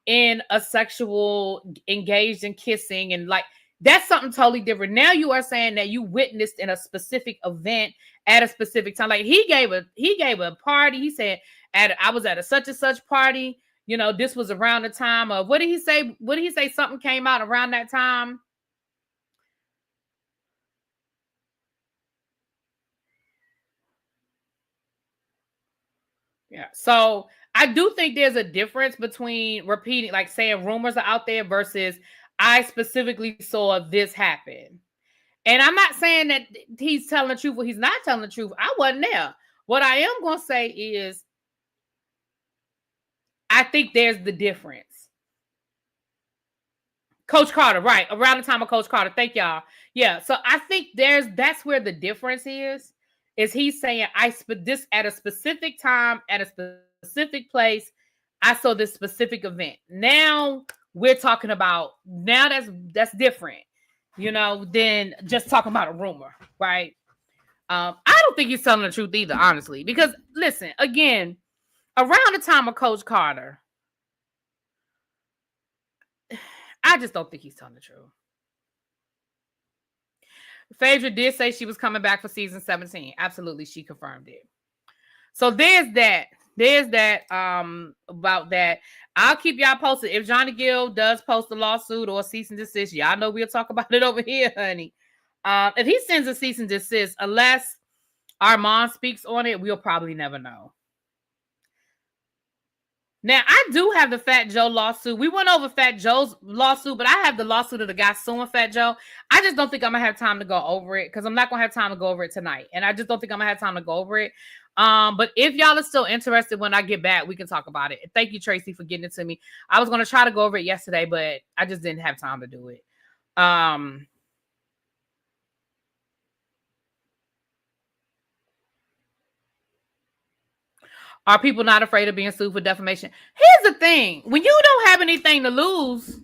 in a sexual engaged in kissing, and like that's something totally different. Now you are saying that you witnessed in a specific event at a specific time. Like he gave a party. He said I was at a such and such party. You know, this was around the time of what did he say? What did he say? Something came out around that time. Yeah. So I do think there's a difference between repeating, like saying rumors are out there versus I specifically saw this happen. And I'm not saying that he's telling the truth or he's not telling the truth. I wasn't there. What I am going to say is I think there's the difference. Coach Carter, right. Around the time of Coach Carter. Thank y'all. Yeah. So I think that's where the difference is he's saying this at a specific time, at a specific place, I saw this specific event. Now we're talking about, now that's different, you know, than just talking about a rumor, right? I don't think he's telling the truth either, honestly, because listen, again, around the time of Coach Carter, I just don't think he's telling the truth. Phaedra did say she was coming back for season 17. Absolutely, she confirmed it. So there's that. About that. I'll keep y'all posted. If Johnny Gill does post a lawsuit or a cease and desist, y'all know we'll talk about it over here, honey. If he sends a cease and desist, unless Armand speaks on it, we'll probably never know. Now, I do have the Fat Joe lawsuit. We went over Fat Joe's lawsuit, but I have the lawsuit of the guy suing Fat Joe. I just don't think I'm going to have time to go over it because I'm not going to have time to go over it tonight. And I just don't think I'm going to have time to go over it. But if y'all are still interested when I get back, we can talk about it. Thank you, Tracy, for getting it to me. I was going to try to go over it yesterday, but I just didn't have time to do it. Are people not afraid of being sued for defamation? Here's the thing. When you don't have anything to lose,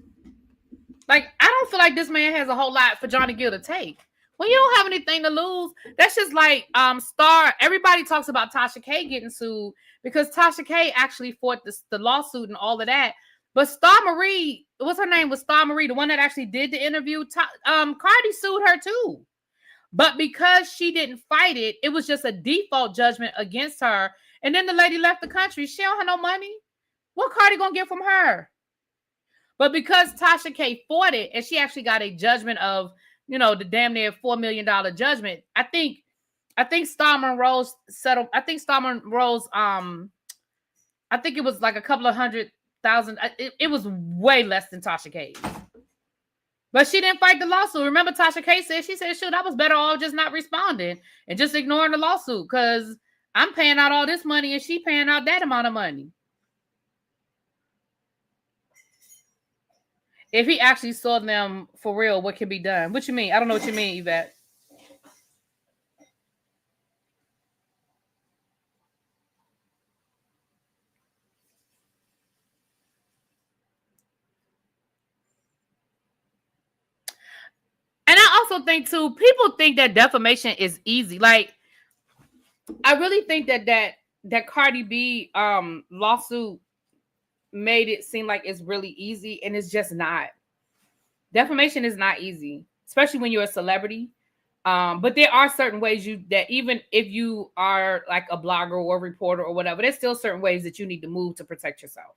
like, I don't feel like this man has a whole lot for Johnny Gill to take. When you don't have anything to lose, that's just like Star. Everybody talks about Tasha K getting sued because Tasha K actually fought the lawsuit and all of that. But Star Marie, what's her name? Was Star Marie, the one that actually did the interview? Cardi sued her too. But because she didn't fight it, it was just a default judgment against her. And then the lady left the country. She don't have no money. What Cardi gonna get from her? But because Tasha K fought it and she actually got a judgment of, you know, the damn near $4 million judgment. I think Star Monroe's settled. I think Star Monroe's I think it was like a couple of $100,000. It was way less than Tasha K's. But she didn't fight the lawsuit. Remember Tasha K said, shoot, I was better off just not responding and just ignoring the lawsuit because I'm paying out all this money and she paying out that amount of money. If he actually saw them for real, what can be done? What you mean? I don't know what you mean, Yvette. And I also think too, people think that defamation is easy. Like, I really think that Cardi B lawsuit made it seem like it's really easy, and it's just not. Defamation is not easy, especially when you're a celebrity. But there are certain ways that even if you are like a blogger or a reporter or whatever, there's still certain ways that you need to move to protect yourself.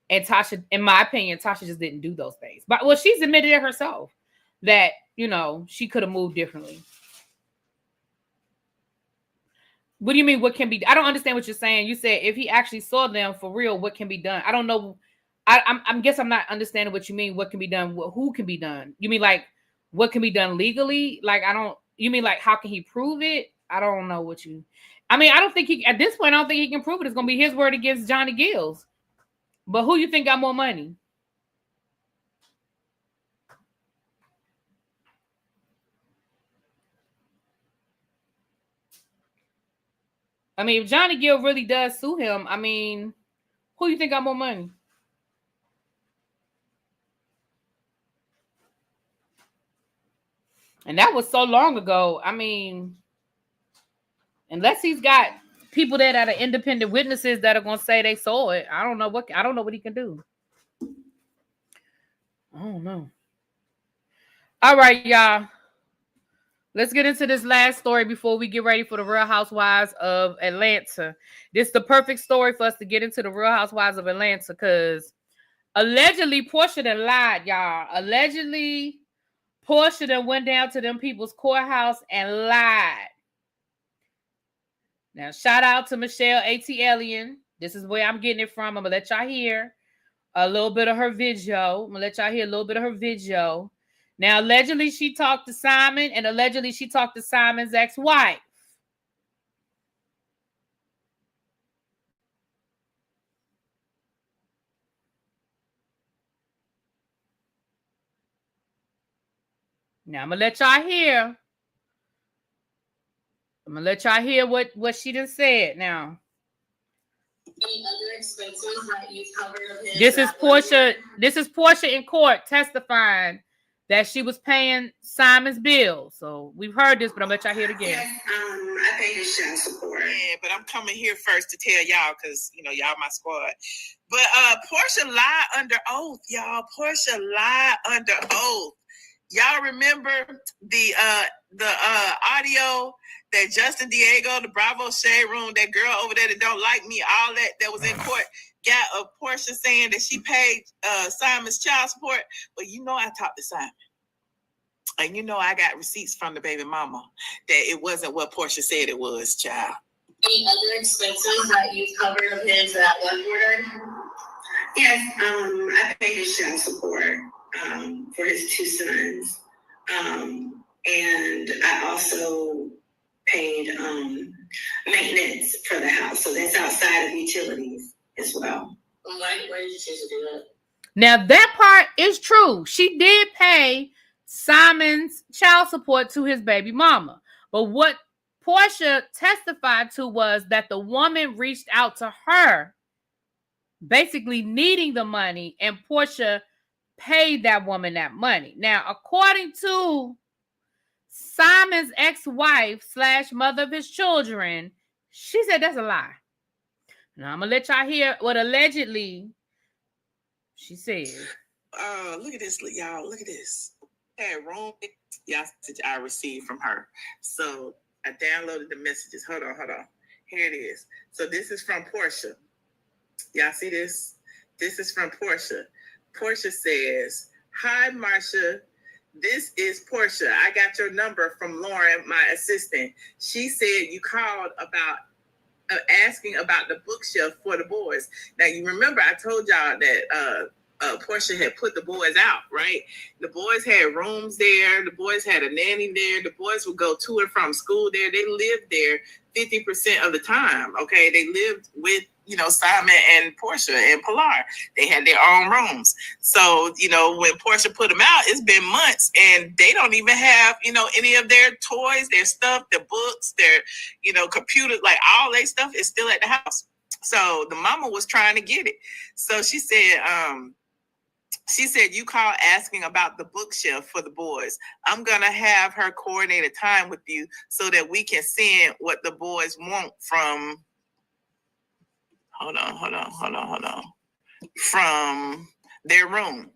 And Tasha, in my opinion, Tasha just didn't do those things. But well, she's admitted it herself that, you know, she could have moved differently. What do you mean? What can be? I don't understand what you're saying. You said if he actually saw them for real, what can be done? I don't know. I guess I'm not understanding what you mean. What can be done? Who can be done? You mean like what can be done legally? Like I don't. You mean like how can he prove it? I don't know what you. I mean, I don't think he at this point. I don't think he can prove it. It's gonna be his word against Johnny Gill's. But who you think got more money? I mean, if Johnny Gill really does sue him, I mean, who you think got more money? And that was so long ago. I mean, unless he's got people that are independent witnesses that are going to say they saw it, I don't know what he can do. I don't know. All right, y'all. Let's get into this last story before we get ready for the Real Housewives of Atlanta. This is the perfect story for us to get into the Real Housewives of Atlanta because allegedly Porsha done lied, y'all. Allegedly Porsha done went down to them people's courthouse and lied. Now, shout out to Michelle A.T. Alien. This is where I'm getting it from. I'm going to let y'all hear a little bit of her video. Now, allegedly, she talked to Simon, and allegedly, she talked to Simon's ex-wife. Now, I'm going to let y'all hear. I'm going to let y'all hear what she just said now. Any other expenses that you covered of his? This is Porsha. This is Porsha in court testifying that she was paying Simon's bill. So we've heard this, but I'm gonna let y'all hear it again. Yes, I paid his child support. Yeah, but I'm coming here first to tell y'all because y'all my squad. But Porsha lied under oath, y'all. Porsha lied under oath. Y'all remember the audio that Justin Diego, the Bravo Shade Room, that girl over there that don't like me, all that was in court, got a Porsha saying that she paid Simon's child support. But I talked to Simon. And I got receipts from the baby mama that it wasn't what Porsha said it was, child. Any other expenses that you covered of his that one order? Yes, I paid his child support for his two sons. And I also paid maintenance for the house. So that's outside of utilities as well. Why did you choose to do that? Now, that part is true. She did pay Simon's child support to his baby mama. But what Porsha testified to was that the woman reached out to her, basically needing the money, and Porsha paid that woman that money. Now, according to Simon's ex-wife / mother of his children, she said that's a lie. Now, I'm going to let y'all hear what allegedly she said. Look at this, y'all. Look at this. Hey, wrong message I received from her. So I downloaded the messages. Hold on. Here it is. So this is from Porsha. Y'all see this? This is from Porsha. Porsha says, "Hi, Marsha. This is Porsha. I got your number from Lauren, my assistant. She said you called about asking about the bookshelf for the boys." Now, you remember I told y'all that Porsha had put the boys out, right? The boys had rooms there. The boys had a nanny there. The boys would go to and from school there. They lived there 50% of the time, okay? They lived with, Simon and Porsha and Pilar. They had their own rooms. So, when Porsha put them out, it's been months and they don't even have, any of their toys, their stuff, their books, their, computers, like all their stuff is still at the house. So the mama was trying to get it. So she said, you called asking about the bookshelf for the boys. I'm going to have her coordinate a time with you so that we can send what the boys want from, from their room.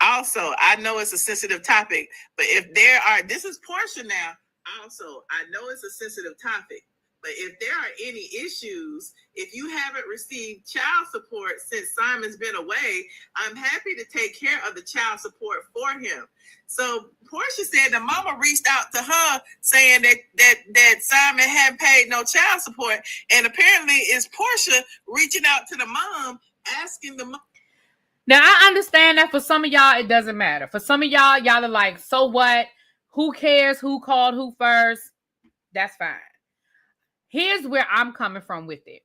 Also, I know it's a sensitive topic, but this is Porsha now. Also, I know it's a sensitive topic, but if there are any issues, if you haven't received child support since Simon's been away, I'm happy to take care of the child support for him. So Porsha said the mama reached out to her saying that Simon hadn't paid no child support. And apparently it's Porsha reaching out to the mom, asking the mom. Now, I understand that for some of y'all, it doesn't matter. For some of y'all are like, so what? Who cares who called who first? That's fine. Here's where I'm coming from with it.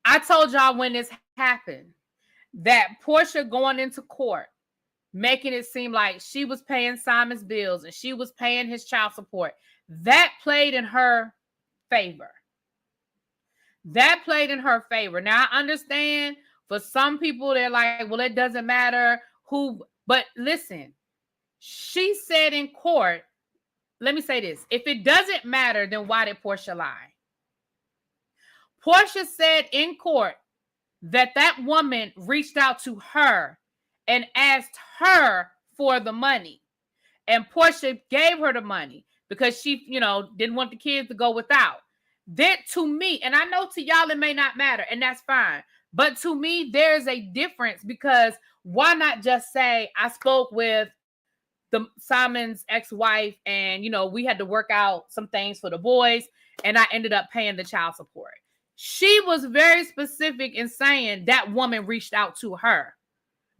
I told y'all when this happened that Porsha going into court, making it seem like she was paying Simon's bills and she was paying his child support. That played in her favor. That played in her favor. Now, I understand for some people, they're like, well, it doesn't matter who. But listen, she said in court, let me say this. If it doesn't matter, then why did Porsha lie? Porsha said in court that woman reached out to her and asked her for the money. And Porsha gave her the money because she, didn't want the kids to go without. That to me, and I know to y'all it may not matter, and that's fine. But to me, there's a difference because why not just say, I spoke with Simon's ex-wife and, we had to work out some things for the boys and I ended up paying the child support. She was very specific in saying that woman reached out to her.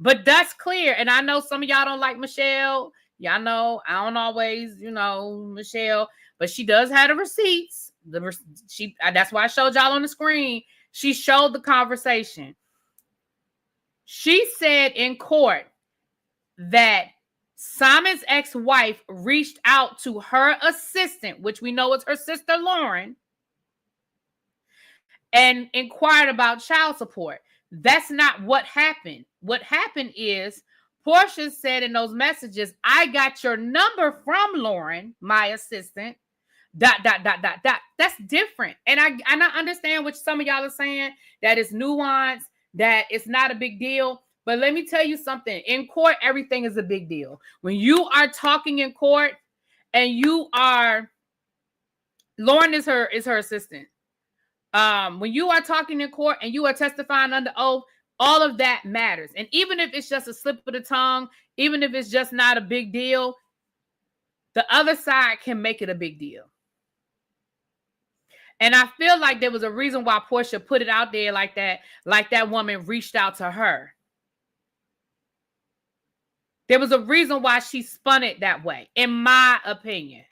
But that's clear. And I know some of y'all don't like Michelle. Y'all know I don't always, Michelle, but she does have the receipts. That's why I showed y'all on the screen. She showed the conversation. She said in court that Simon's ex-wife reached out to her assistant, which we know is her sister Lauren, and inquired about child support. That's not what happened. What happened is Porsha said in those messages, I got your number from Lauren, my assistant, ... That's different. And I understand what some of y'all are saying, that it's nuanced, that it's not a big deal. But let me tell you something. In court, everything is a big deal. When you are talking in court and Lauren is her assistant. When you are talking in court and you are testifying under oath, all of that matters. And even if it's just a slip of the tongue, even if it's just not a big deal, the other side can make it a big deal. And I feel like there was a reason why Porsha put it out there like that woman reached out to her. There was a reason why she spun it that way, in my opinion.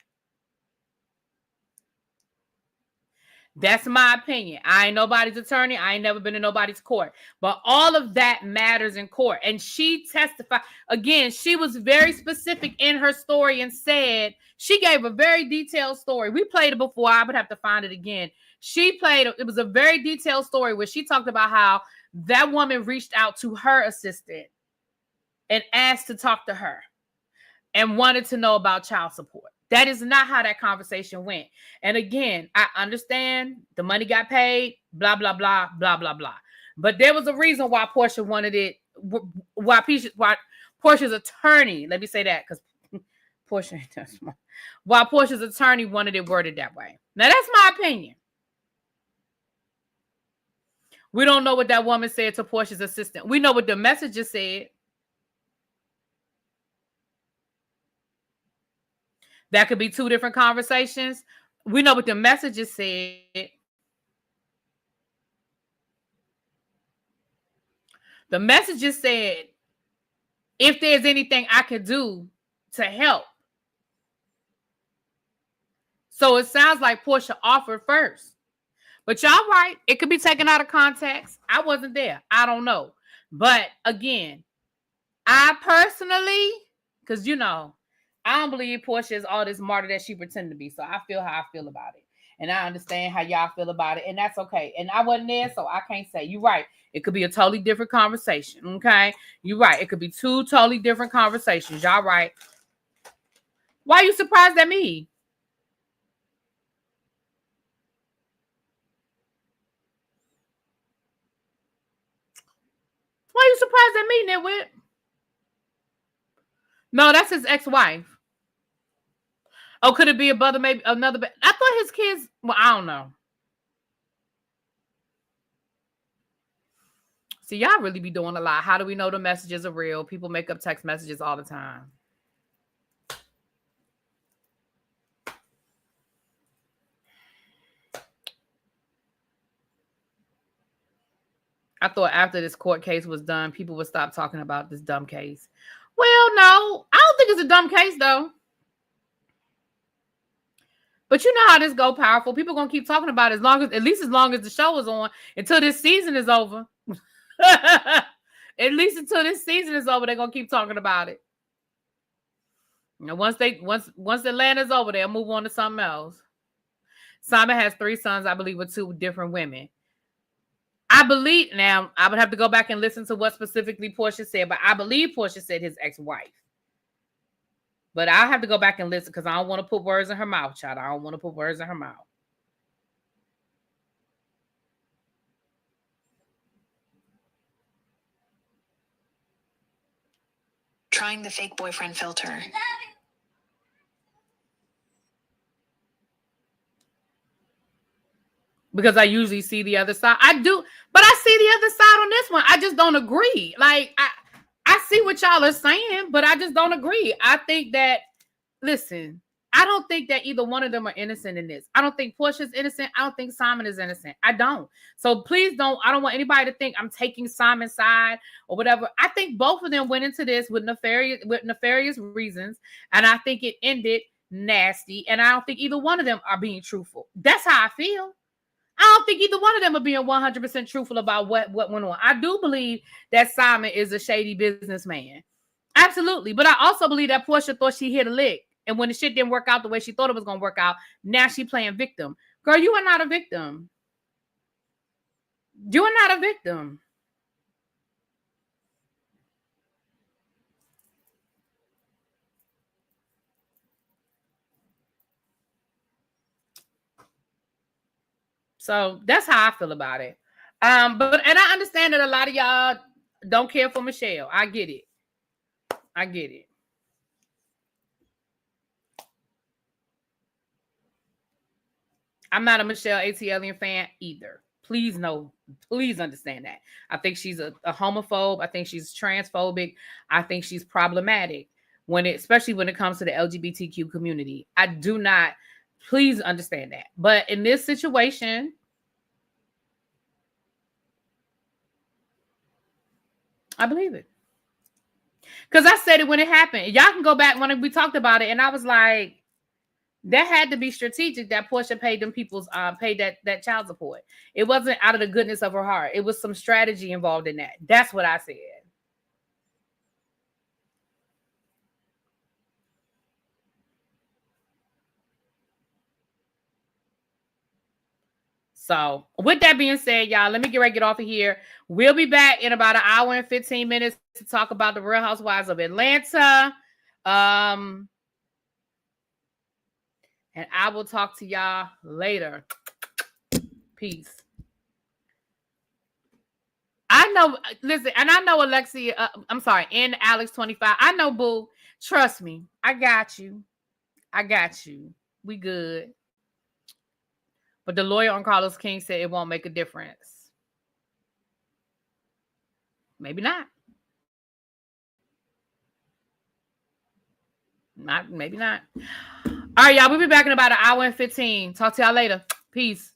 That's my opinion. I ain't nobody's attorney. I ain't never been in nobody's court. But all of that matters in court. And she testified. Again, she was very specific in her story and said, she gave a very detailed story. We played it before. I would have to find it again. It was a very detailed story where she talked about how that woman reached out to her assistant and asked to talk to her and wanted to know about child support. That is not how that conversation went. And again, I understand the money got paid, blah, blah, blah, blah, blah, blah. But there was a reason why Porsha wanted it, why Portia's attorney, let me say that, because why Portia's attorney wanted it worded that way. Now, that's my opinion. We don't know what that woman said to Portia's assistant. We know what the messages said. That could be two different conversations. We know what the messages said. The messages said, if there's anything I could do to help. So it sounds like Porsha offered first. But y'all right. It could be taken out of context. I wasn't there. I don't know. But again, I personally, because I don't believe Porsha is all this martyr that she pretended to be. So I feel how I feel about it. And I understand how y'all feel about it. And that's okay. And I wasn't there, so I can't say. You're right. It could be a totally different conversation. Okay? You're right. It could be two totally different conversations. Y'all right. Why are you surprised at me? Why are you surprised at me, Nitwit? No, that's his ex-wife. Oh, could it be a brother? Maybe another. I thought his kids. Well, I don't know. See, y'all really be doing a lot. How do we know the messages are real? People make up text messages all the time. I thought after this court case was done, people would stop talking about this dumb case. Well, no, I don't think it's a dumb case, though. But you know how this go, powerful. People gonna keep talking about it at least as long as the show is on, until this season is over. At least until this season is over, they're gonna keep talking about it. You know, once Atlanta's over, they'll move on to something else. Simon has 3 sons, I believe, with 2 different women. I believe, now I would have to go back and listen to what specifically Porsha said, but I believe Porsha said his ex-wife. But I'll have to go back and listen because I don't want to put words in her mouth, child. I don't want to put words in her mouth. Trying the fake boyfriend filter. Because I usually see the other side. I do, but I see the other side on this one. I just don't agree. Like, I see what y'all are saying, but I just don't agree. I think that, listen, I don't think that either one of them are innocent in this. I don't think Porsha's innocent. I don't think Simon is innocent. I don't. So please don't, I don't want anybody to think I'm taking Simon's side or whatever. I think both of them went into this with nefarious reasons, and I think it ended nasty, and I don't think either one of them are being truthful. That's how I feel. I don't think either one of them are being 100% truthful about what went on. I do believe that Simon is a shady businessman. Absolutely. But I also believe that Porsha thought she hit a lick. And when the shit didn't work out the way she thought it was going to work out, now she playing victim. Girl, you are not a victim. You are not a victim. So that's how I feel about it. And I understand that a lot of y'all don't care for Michelle. I get it. I get it. I'm not a Michelle ATLian fan either. Please understand that. I think she's a homophobe. I think she's transphobic. I think she's problematic especially when it comes to the LGBTQ community. I do not. Please understand that. But in this situation, I believe it. Because I said it when it happened. Y'all can go back when we talked about it, and I was like, that had to be strategic that Porsha paid them people's paid that child support. It wasn't out of the goodness of her heart. It was some strategy involved in that. That's what I said. So with that being said, y'all, let me get off of here. We'll be back in about an hour and 15 minutes to talk about the Real Housewives of Atlanta. And I will talk to y'all later. Peace. I know, listen, and I know Alexia, I'm sorry, and Alex 25. I know, boo. Trust me. I got you. We good. But the lawyer on Carlos King said it won't make a difference. Maybe not. Maybe not. All right, y'all. We'll be back in about an hour and 15. Talk to y'all later. Peace.